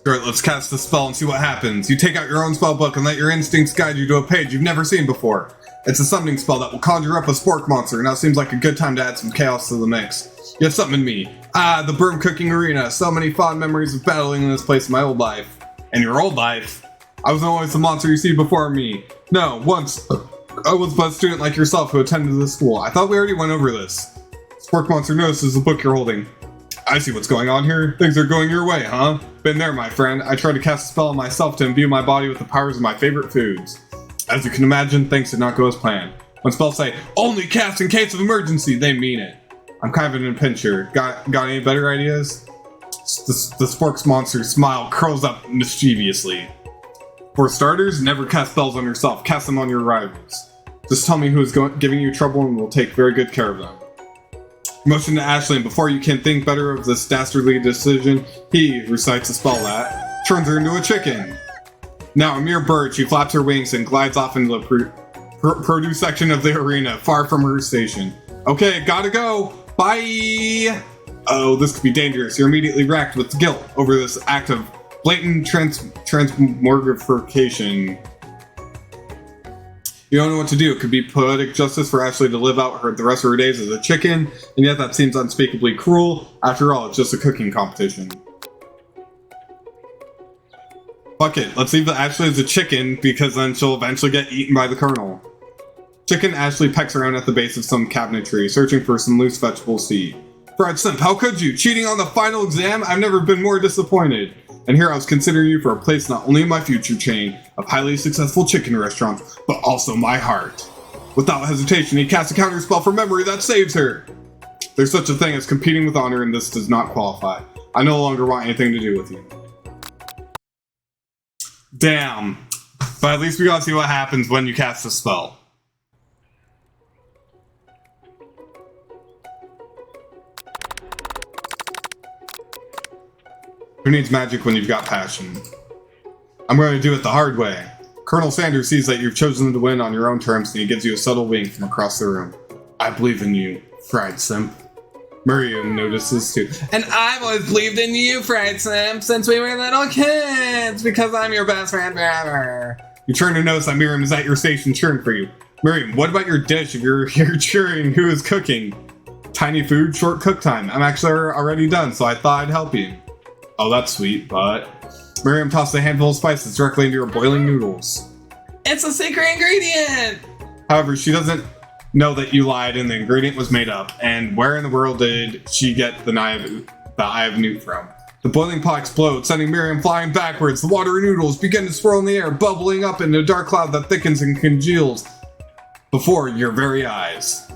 Alright, let's cast the spell and see what happens. You take out your own spell book and let your instincts guide you to a page you've never seen before. It's a summoning spell that will conjure up a spork monster. Now seems like a good time to add some chaos to the mix. You have something in me. Ah, the Burm Cooking Arena. So many fond memories of battling in this place in my old life. In your old life? I wasn't always the monster you see before me. No, once I was but a student like yourself who attended this school. I thought we already went over this. Spork monster notices the book you're holding. I see what's going on here. Things are going your way, huh? Been there, my friend. I tried to cast a spell on myself to imbue my body with the powers of my favorite foods. As you can imagine, things did not go as planned. When spells say, only cast in case of emergency, they mean it. I'm kind of in a pinch here. Got any better ideas? The Sporks monster's smile curls up mischievously. For starters, never cast spells on yourself. Cast them on your rivals. Just tell me who is giving you trouble and we'll take very good care of them. Motion to Ashleigh, and before you can think better of this dastardly decision, he recites a spell that turns her into a chicken. Now a mere bird, she flaps her wings and glides off into the produce section of the arena, far from her station. Okay, gotta go. Bye! Oh, this could be dangerous. You're immediately racked with guilt over this act of blatant transmogrification. You don't know what to do. It could be poetic justice for Ashleigh to live out the rest of her days as a chicken, and yet that seems unspeakably cruel. After all, it's just a cooking competition. Fuck it, let's leave the Ashleigh as a chicken, because then she'll eventually get eaten by the colonel. Chicken Ashleigh pecks around at the base of some cabinetry, searching for some loose vegetables to eat. Fried Simp, how could you? Cheating on the final exam? I've never been more disappointed. And here I was considering you for a place not only in my future chain of highly successful chicken restaurants, but also my heart. Without hesitation, he casts a counter spell for memory that saves her. There's such a thing as competing with honor, and this does not qualify. I no longer want anything to do with you. Damn. But at least we gotta see what happens when you cast a spell. Who needs magic when you've got passion? I'm going to do it the hard way. Colonel Sanders sees that you've chosen to win on your own terms, and he gives you a subtle wink from across the room. I believe in you, Fried Simp. Miriam notices too. And I've always believed in you, Fried Simp, since we were little kids, because I'm your best friend forever. You turn to notice that Miriam is at your station cheering for you. Miriam, what about your dish if you're here cheering? Who is cooking? Tiny food, short cook time. I'm actually already done, so I thought I'd help you. Oh, that's sweet, but... Miriam tossed a handful of spices directly into her boiling noodles. It's a secret ingredient! However, she doesn't know that you lied and the ingredient was made up, and where in the world did she get the Eye of Newt from? The boiling pot explodes, sending Miriam flying backwards. The watery noodles begin to swirl in the air, bubbling up into a dark cloud that thickens and congeals before your very eyes.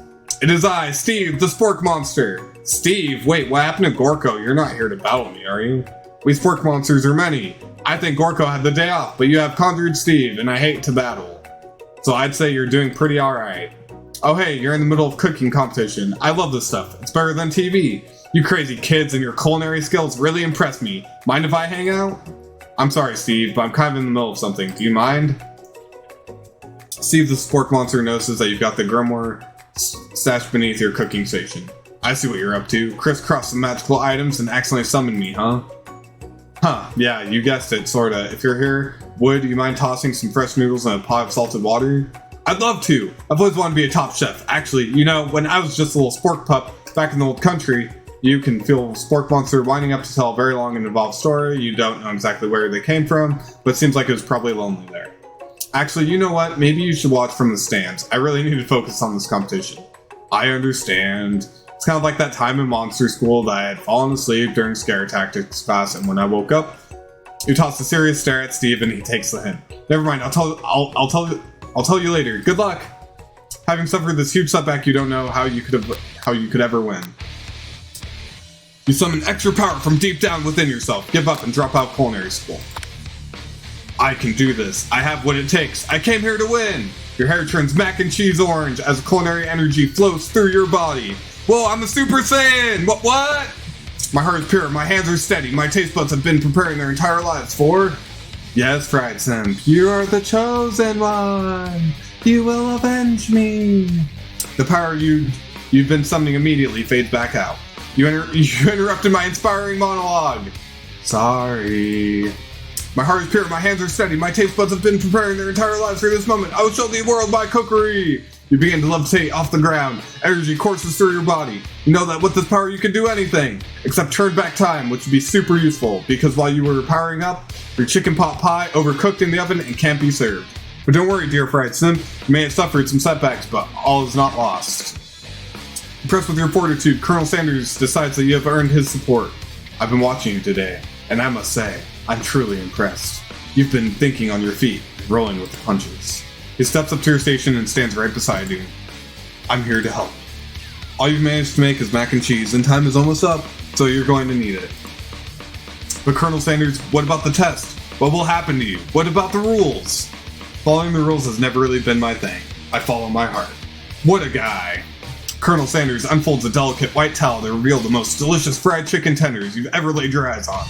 It is I, Steve, the Spork Monster. Steve, wait, what happened to Gorko? You're not here to battle me, are you? We Spork Monsters are many. I think Gorko had the day off, but you have conjured Steve, and I hate to battle. So I'd say you're doing pretty alright. Oh hey, you're in the middle of cooking competition. I love this stuff. It's better than TV. You crazy kids and your culinary skills really impress me. Mind if I hang out? I'm sorry, Steve, but I'm kind of in the middle of something. Do you mind? Steve the Spork Monster notices that you've got the grimoire stashed beneath your cooking station. I see what you're up to. Crisscross some magical items and accidentally summon me, huh? Huh, yeah, you guessed it, sorta. If you're here, would you mind tossing some fresh noodles in a pot of salted water? I'd love to. I've always wanted to be a top chef. Actually, you know, when I was just a little spork pup back in the old country, you can feel Spork Monster winding up to tell a very long and involved story. You don't know exactly where they came from, but it seems like it was probably lonely there. Actually, you know what? Maybe you should watch from the stands. I really need to focus on this competition. I understand. It's kind of like that time in monster school that I had fallen asleep during scare tactics class, and when I woke up, you tossed a serious stare at Steve, and he takes the hint. Never mind. I'll tell you later. Good luck. Having suffered this huge setback, you don't know how you could ever win. You summon extra power from deep down within yourself. Give up and drop out culinary school. I can do this. I have what it takes. I came here to win. Your hair turns mac and cheese orange as culinary energy flows through your body. Whoa, I'm a Super Saiyan! What? My heart is pure, my hands are steady, my taste buds have been preparing their entire lives for... Yes, Fried Simp, you are the chosen one! You will avenge me! The power you've been summoning immediately fades back out. You interrupted my inspiring monologue. Sorry. My heart is pure, my hands are steady, my taste buds have been preparing their entire lives for this moment. I will show the world my cookery. You begin to levitate off the ground. Energy courses through your body. You know that with this power you can do anything, except turn back time, which would be super useful, because while you were powering up, your chicken pot pie overcooked in the oven and can't be served. But don't worry, dear fried Sim, you may have suffered some setbacks, but all is not lost. Impressed with your fortitude, Colonel Sanders decides that you have earned his support. I've been watching you today, and I must say, I'm truly impressed. You've been thinking on your feet, rolling with the punches. He steps up to your station and stands right beside you. I'm here to help. All you've managed to make is mac and cheese, and time is almost up, so you're going to need it. But Colonel Sanders, what about the test? What will happen to you? What about the rules? Following the rules has never really been my thing. I follow my heart. What a guy. Colonel Sanders unfolds a delicate white towel to reveal the most delicious fried chicken tenders you've ever laid your eyes on.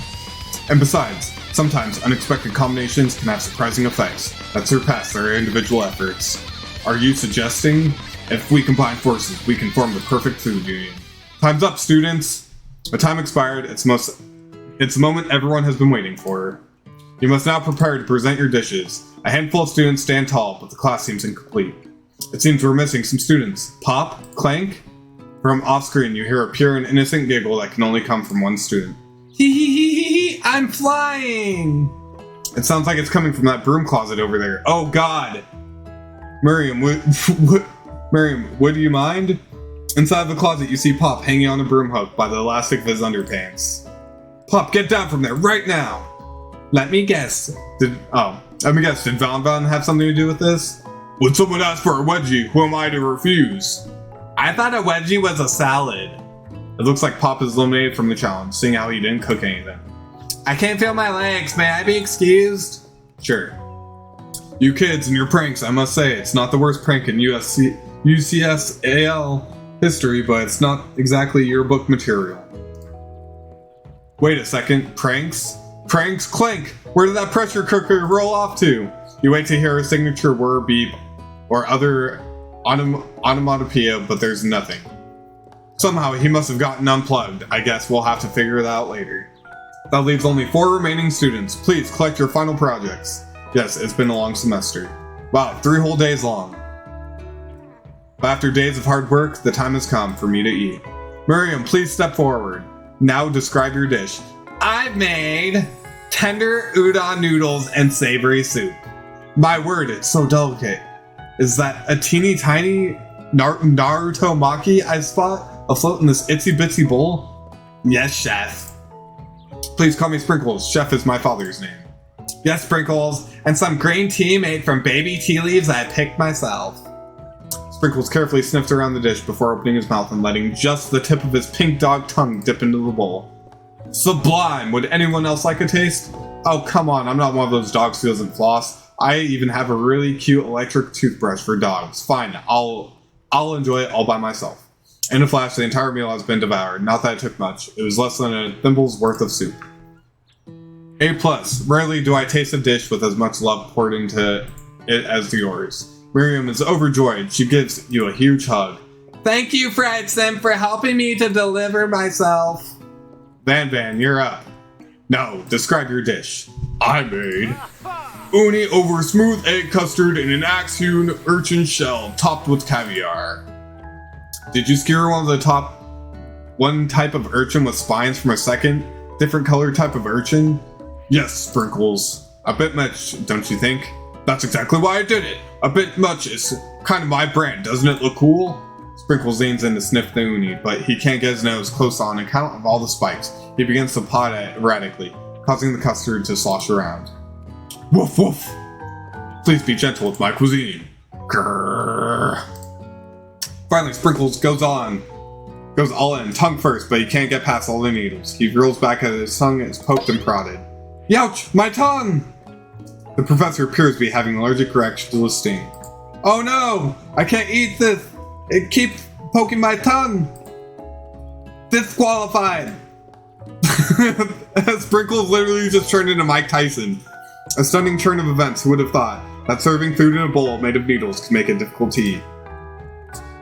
And besides, sometimes unexpected combinations can have surprising effects that surpass their individual efforts. Are you suggesting, if we combine forces, we can form the perfect food union? Time's up, students! The time expired, it's the moment everyone has been waiting for. You must now prepare to present your dishes. A handful of students stand tall, but the class seems incomplete. It seems we're missing some students. Pop? Clank? From off-screen, you hear a pure and innocent giggle that can only come from one student. Hee hee hee hee hee! I'm flying! It sounds like it's coming from that broom closet over there. Oh God! Miriam, Miriam, would you mind? Inside the closet, you see Pop hanging on a broom hook by the elastic of his underpants. Pop, get down from there right now! Let me guess. Did Van have something to do with this? Would someone ask for a wedgie? Who am I to refuse? I thought a wedgie was a salad. It looks like Pop is eliminated from the challenge, seeing how he didn't cook anything. I can't feel my legs. May I be excused? Sure. You kids and your pranks, I must say, it's not the worst prank in UCSAL history, but it's not exactly yearbook material. Wait a second, pranks? Pranks? Clank! Where did that pressure cooker roll off to? You wait to hear a signature whir beep or other onomatopoeia, but there's nothing. Somehow he must have gotten unplugged. I guess we'll have to figure it out later. That leaves only 4 remaining students. Please collect your final projects. Yes, it's been a long semester. Wow, 3 whole days long. But after days of hard work, the time has come for me to eat. Miriam, please step forward. Now describe your dish. I've made tender udon noodles and savory soup. My word, it's so delicate. Is that a teeny tiny Naruto maki I spot afloat in this itsy bitsy bowl? Yes, chef. Please call me Sprinkles. Chef is my father's name. Yes, Sprinkles, and some green tea made from baby tea leaves I picked myself. Sprinkles carefully sniffed around the dish before opening his mouth and letting just the tip of his pink dog tongue dip into the bowl. Sublime! Would anyone else like a taste? Oh, come on, I'm not one of those dogs who doesn't floss. I even have a really cute electric toothbrush for dogs. Fine, I'll enjoy it all by myself. In a flash, the entire meal has been devoured. Not that it took much. It was less than a thimble's worth of soup. A+. Rarely do I taste a dish with as much love poured into it as yours. Miriam is overjoyed. She gives you a huge hug. Thank you, Fred Sim, for helping me to deliver myself. Van, you're up. Now, describe your dish. I made uni over smooth egg custard in an axe-hewn urchin shell topped with caviar. Did you skewer one type of urchin with spines from a second, different colored type of urchin? Yes, Sprinkles. A bit much, don't you think? That's exactly why I did it. A bit much is kind of my brand, doesn't it look cool? Sprinkles leans in to sniff the uni, but he can't get his nose close on account of all the spikes. He begins to paw at it erratically, causing the custard to slosh around. Woof woof! Please be gentle with my cuisine. Grrr. Finally, Sprinkles goes all in, tongue first, but he can't get past all the needles. He rolls back at his tongue and is poked and prodded. Youch! My tongue! The professor appears to be having an allergic reaction to the sting. Oh no! I can't eat this! It keeps poking my tongue! Disqualified! Sprinkles literally just turned into Mike Tyson. A stunning turn of events. Who would have thought that serving food in a bowl made of needles could make it difficult to eat?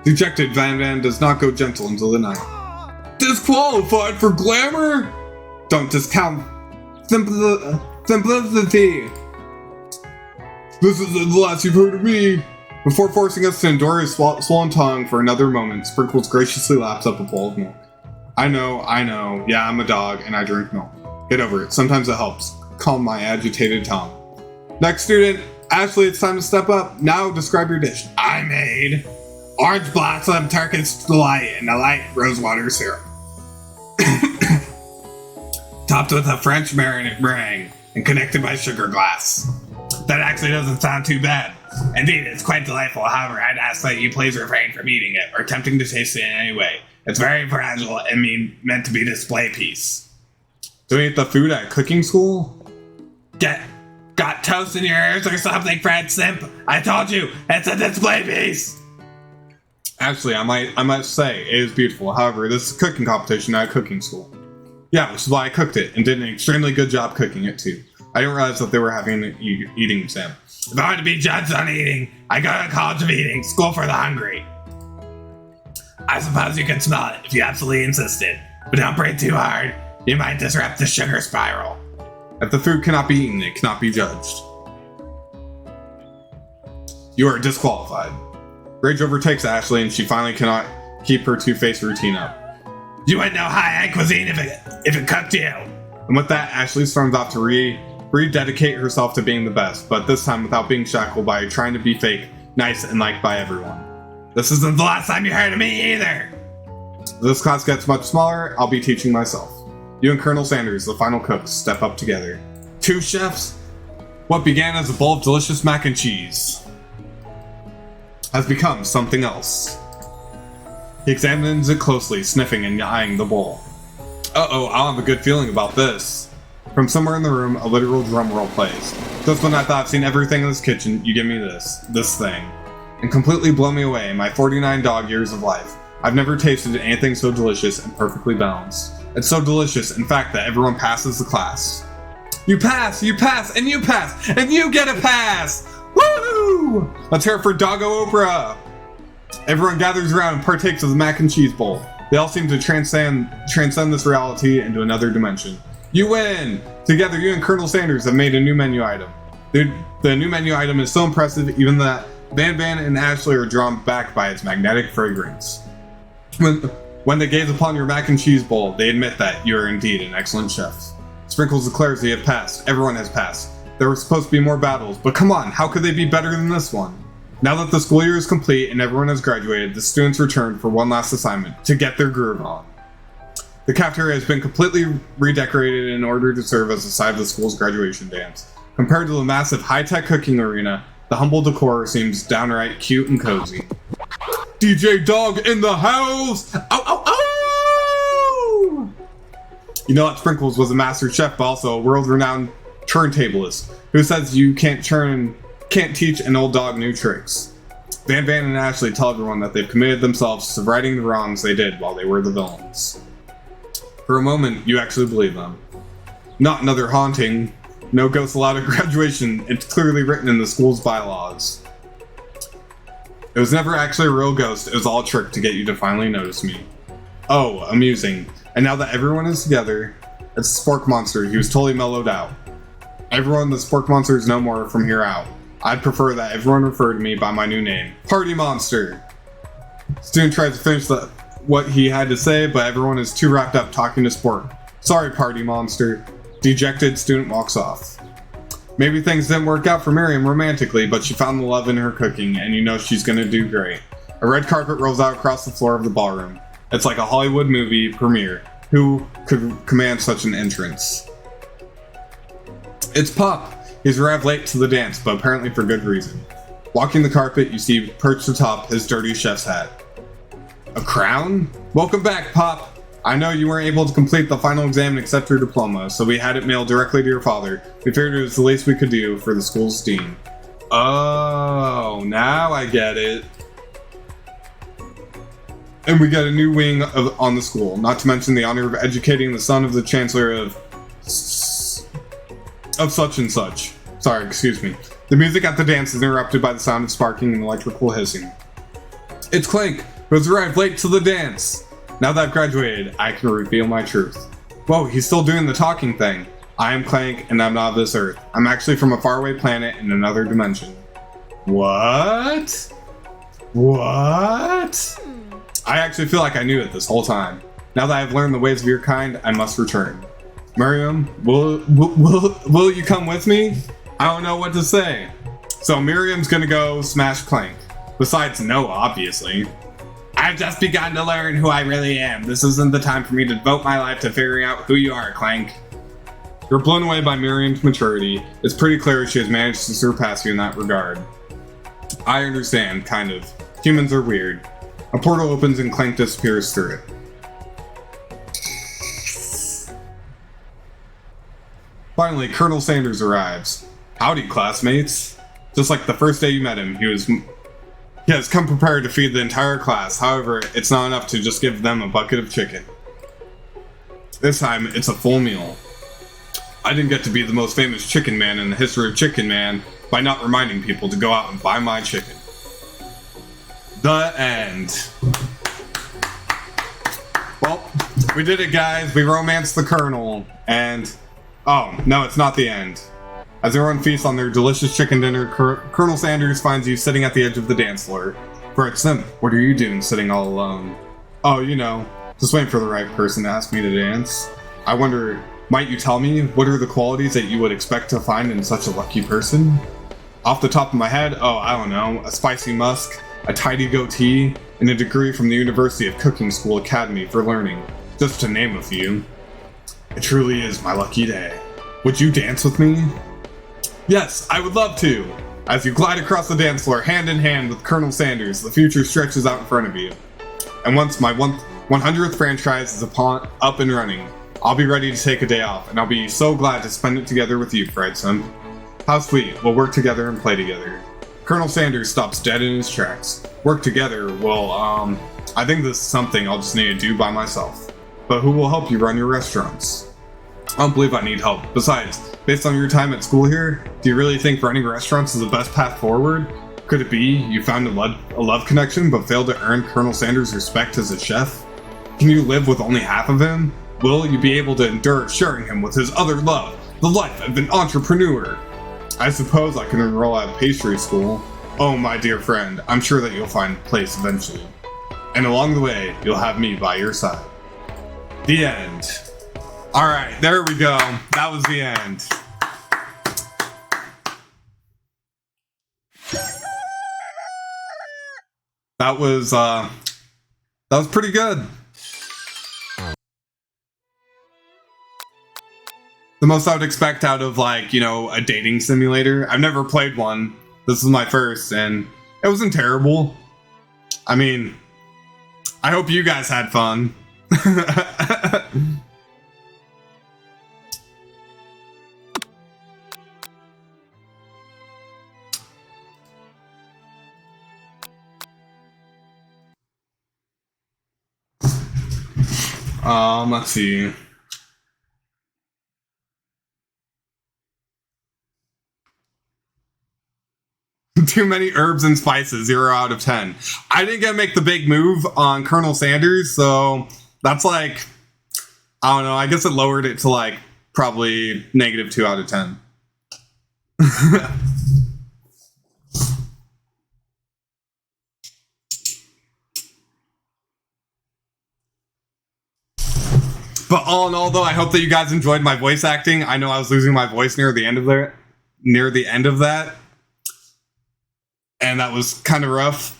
Dejected, Van does not go gentle until the night. Disqualified for glamour? Don't discount simplicity. This is the last you've heard of me. Before forcing us to endure his swollen tongue for another moment, Sprinkles graciously laps up a bowl of milk. I know. Yeah, I'm a dog and I drink milk. Get over it. Sometimes it helps. Calm my agitated tongue. Next student, Ashleigh, it's time to step up. Now describe your dish. I made orange blossom Turkish delight and a light rosewater syrup. Topped with a French meringue and connected by sugar glass. That actually doesn't sound too bad. Indeed, it's quite delightful. However, I'd ask that you please refrain from eating it or attempting to taste it in any way. It's very fragile and meant to be a display piece. Do we eat the food at cooking school? Got toast in your ears or something, Fred Simp? I told you, it's a display piece! Actually, I might say it is beautiful. However, this is a cooking competition at cooking school. Yeah, which is why I cooked it and did an extremely good job cooking it too. I didn't realize that they were having an eating exam. If I want to be judged on eating, I go to College of Eating, School for the Hungry. I suppose you could smell it if you absolutely insisted, but don't breathe too hard. You might disrupt the sugar spiral. If the food cannot be eaten, it cannot be judged. You are disqualified. Rage overtakes Ashleigh and she finally cannot keep her two-faced routine up. You wouldn't know high-end cuisine if it cooked you. And with that, Ashleigh storms off to rededicate herself to being the best, but this time without being shackled by trying to be fake, nice, and liked by everyone. This isn't the last time you heard of me either. As this class gets much smaller, I'll be teaching myself. You and Colonel Sanders, the final cooks, step up together. Two chefs? What began as a bowl of delicious mac and cheese has become something else. He examines it closely, sniffing and eyeing the bowl. Uh-oh, I'll have a good feeling about this. From somewhere in the room, a literal drum roll plays. Just when I thought I'd seen everything in this kitchen, you give me this thing. And completely blow me away in my 49 dog years of life. I've never tasted anything so delicious and perfectly balanced. It's so delicious, in fact, that everyone passes the class. You pass, and you pass, and you get a pass! Woo! Let's hear it for Doggo Oprah! Everyone gathers around and partakes of the mac and cheese bowl. They all seem to transcend this reality into another dimension. You win! Together, you and Colonel Sanders have made a new menu item. The new menu item is so impressive, even that Van and Ashleigh are drawn back by its magnetic fragrance. When they gaze upon your mac and cheese bowl, they admit that you are indeed an excellent chef. Sprinkles declares they have passed. Everyone has passed. There were supposed to be more battles, but come on, how could they be better than this one? Now that the school year is complete and everyone has graduated, the students return for one last assignment, to get their groove on. The cafeteria has been completely redecorated in order to serve as the site of the school's graduation dance. Compared to the massive high-tech cooking arena, the humble decor seems downright cute and cozy. DJ Dog in the house! Ow, ow, ow! You know that Sprinkles was a master chef, but also a world-renowned turntablist, who says you can't teach an old dog new tricks. Van and Ashleigh tell everyone that they've committed themselves to righting the wrongs they did while they were the villains. For a moment, you actually believe them. Not another haunting. No ghosts allowed at graduation. It's clearly written in the school's bylaws. It was never actually a real ghost. It was all a trick to get you to finally notice me. Oh, amusing. And now that everyone is together, it's the Spork Monster. He was totally mellowed out. Everyone, the Spork Monster is no more from here out. I'd prefer that everyone refer to me by my new name, Party Monster. Student tries to finish what he had to say, but everyone is too wrapped up talking to Spork. Sorry, Party Monster. Dejected student walks off. Maybe things didn't work out for Miriam romantically, but she found the love in her cooking, and you know she's gonna do great. A red carpet rolls out across the floor of the ballroom. It's like a Hollywood movie premiere. Who could command such an entrance? It's Pop. He's arrived late to the dance, but apparently for good reason. Walking the carpet, you see perched atop his dirty chef's hat. A crown? Welcome back, Pop! I know you weren't able to complete the final exam and accept your diploma, so we had it mailed directly to your father. We figured it was the least we could do for the school's dean. Oh, now I get it. And we get a new wing on the school, not to mention the honor of educating the son of the chancellor of such and such. Sorry, excuse me. The music at the dance is interrupted by the sound of sparking and electrical hissing. It's Clank, who has arrived late to the dance. Now that I've graduated, I can reveal my truth. Whoa, he's still doing the talking thing. I am Clank, and I'm not of this earth. I'm actually from a faraway planet in another dimension. What? What? I actually feel like I knew it this whole time. Now that I've learned the ways of your kind, I must return. Miriam, will you come with me? I don't know what to say. So Miriam's gonna go smash Clank. Besides, no, obviously. I've just begun to learn who I really am. This isn't the time for me to devote my life to figuring out who you are, Clank. You're blown away by Miriam's maturity. It's pretty clear she has managed to surpass you in that regard. I understand, kind of. Humans are weird. A portal opens and Clank disappears through it. Finally, Colonel Sanders arrives. Howdy, classmates. Just like the first day you met him, he has come prepared to feed the entire class. However, it's not enough to just give them a bucket of chicken. This time, it's a full meal. I didn't get to be the most famous chicken man in the history of Chicken Man by not reminding people to go out and buy my chicken. The end. Well, we did it, guys. We romanced the Colonel, and... oh, no, it's not the end. As everyone feasts on their delicious chicken dinner, Colonel Sanders finds you sitting at the edge of the dance floor. Fred Sim, what are you doing sitting all alone? Oh, you know, just waiting for the right person to ask me to dance. I wonder, might you tell me what are the qualities that you would expect to find in such a lucky person? Off the top of my head, oh, I don't know, a spicy musk, a tidy goatee, and a degree from the University of Cooking School Academy for learning, just to name a few. It truly is my lucky day. Would you dance with me? Yes, I would love to! As you glide across the dance floor hand in hand with Colonel Sanders, the future stretches out in front of you. And once my 100th franchise is up and running, I'll be ready to take a day off, and I'll be so glad to spend it together with you, Fred Sim. How sweet, we'll work together and play together. Colonel Sanders stops dead in his tracks. Work together, well, I think this is something I'll just need to do by myself. But who will help you run your restaurants? I don't believe I need help. Besides, based on your time at school here, do you really think running restaurants is the best path forward? Could it be you found a love connection but failed to earn Colonel Sanders' respect as a chef? Can you live with only half of him? Will you be able to endure sharing him with his other love, the life of an entrepreneur? I suppose I can enroll at pastry school. Oh, my dear friend, I'm sure that you'll find a place eventually. And along the way, you'll have me by your side. The end. Alright, there we go. That was the end. That was pretty good. The most I would expect out of, like, you know, a dating simulator. I've never played one. This is my first, and it wasn't terrible. I mean, I hope you guys had fun. Let's see. Too many herbs and spices, 0 out of 10. I didn't get to make the big move on Colonel Sanders, so that's like, I don't know, I guess it lowered it to like probably -2 out of 10. But all in all, though, I hope that you guys enjoyed my voice acting. I know I was losing my voice near the end of that. And that was kind of rough.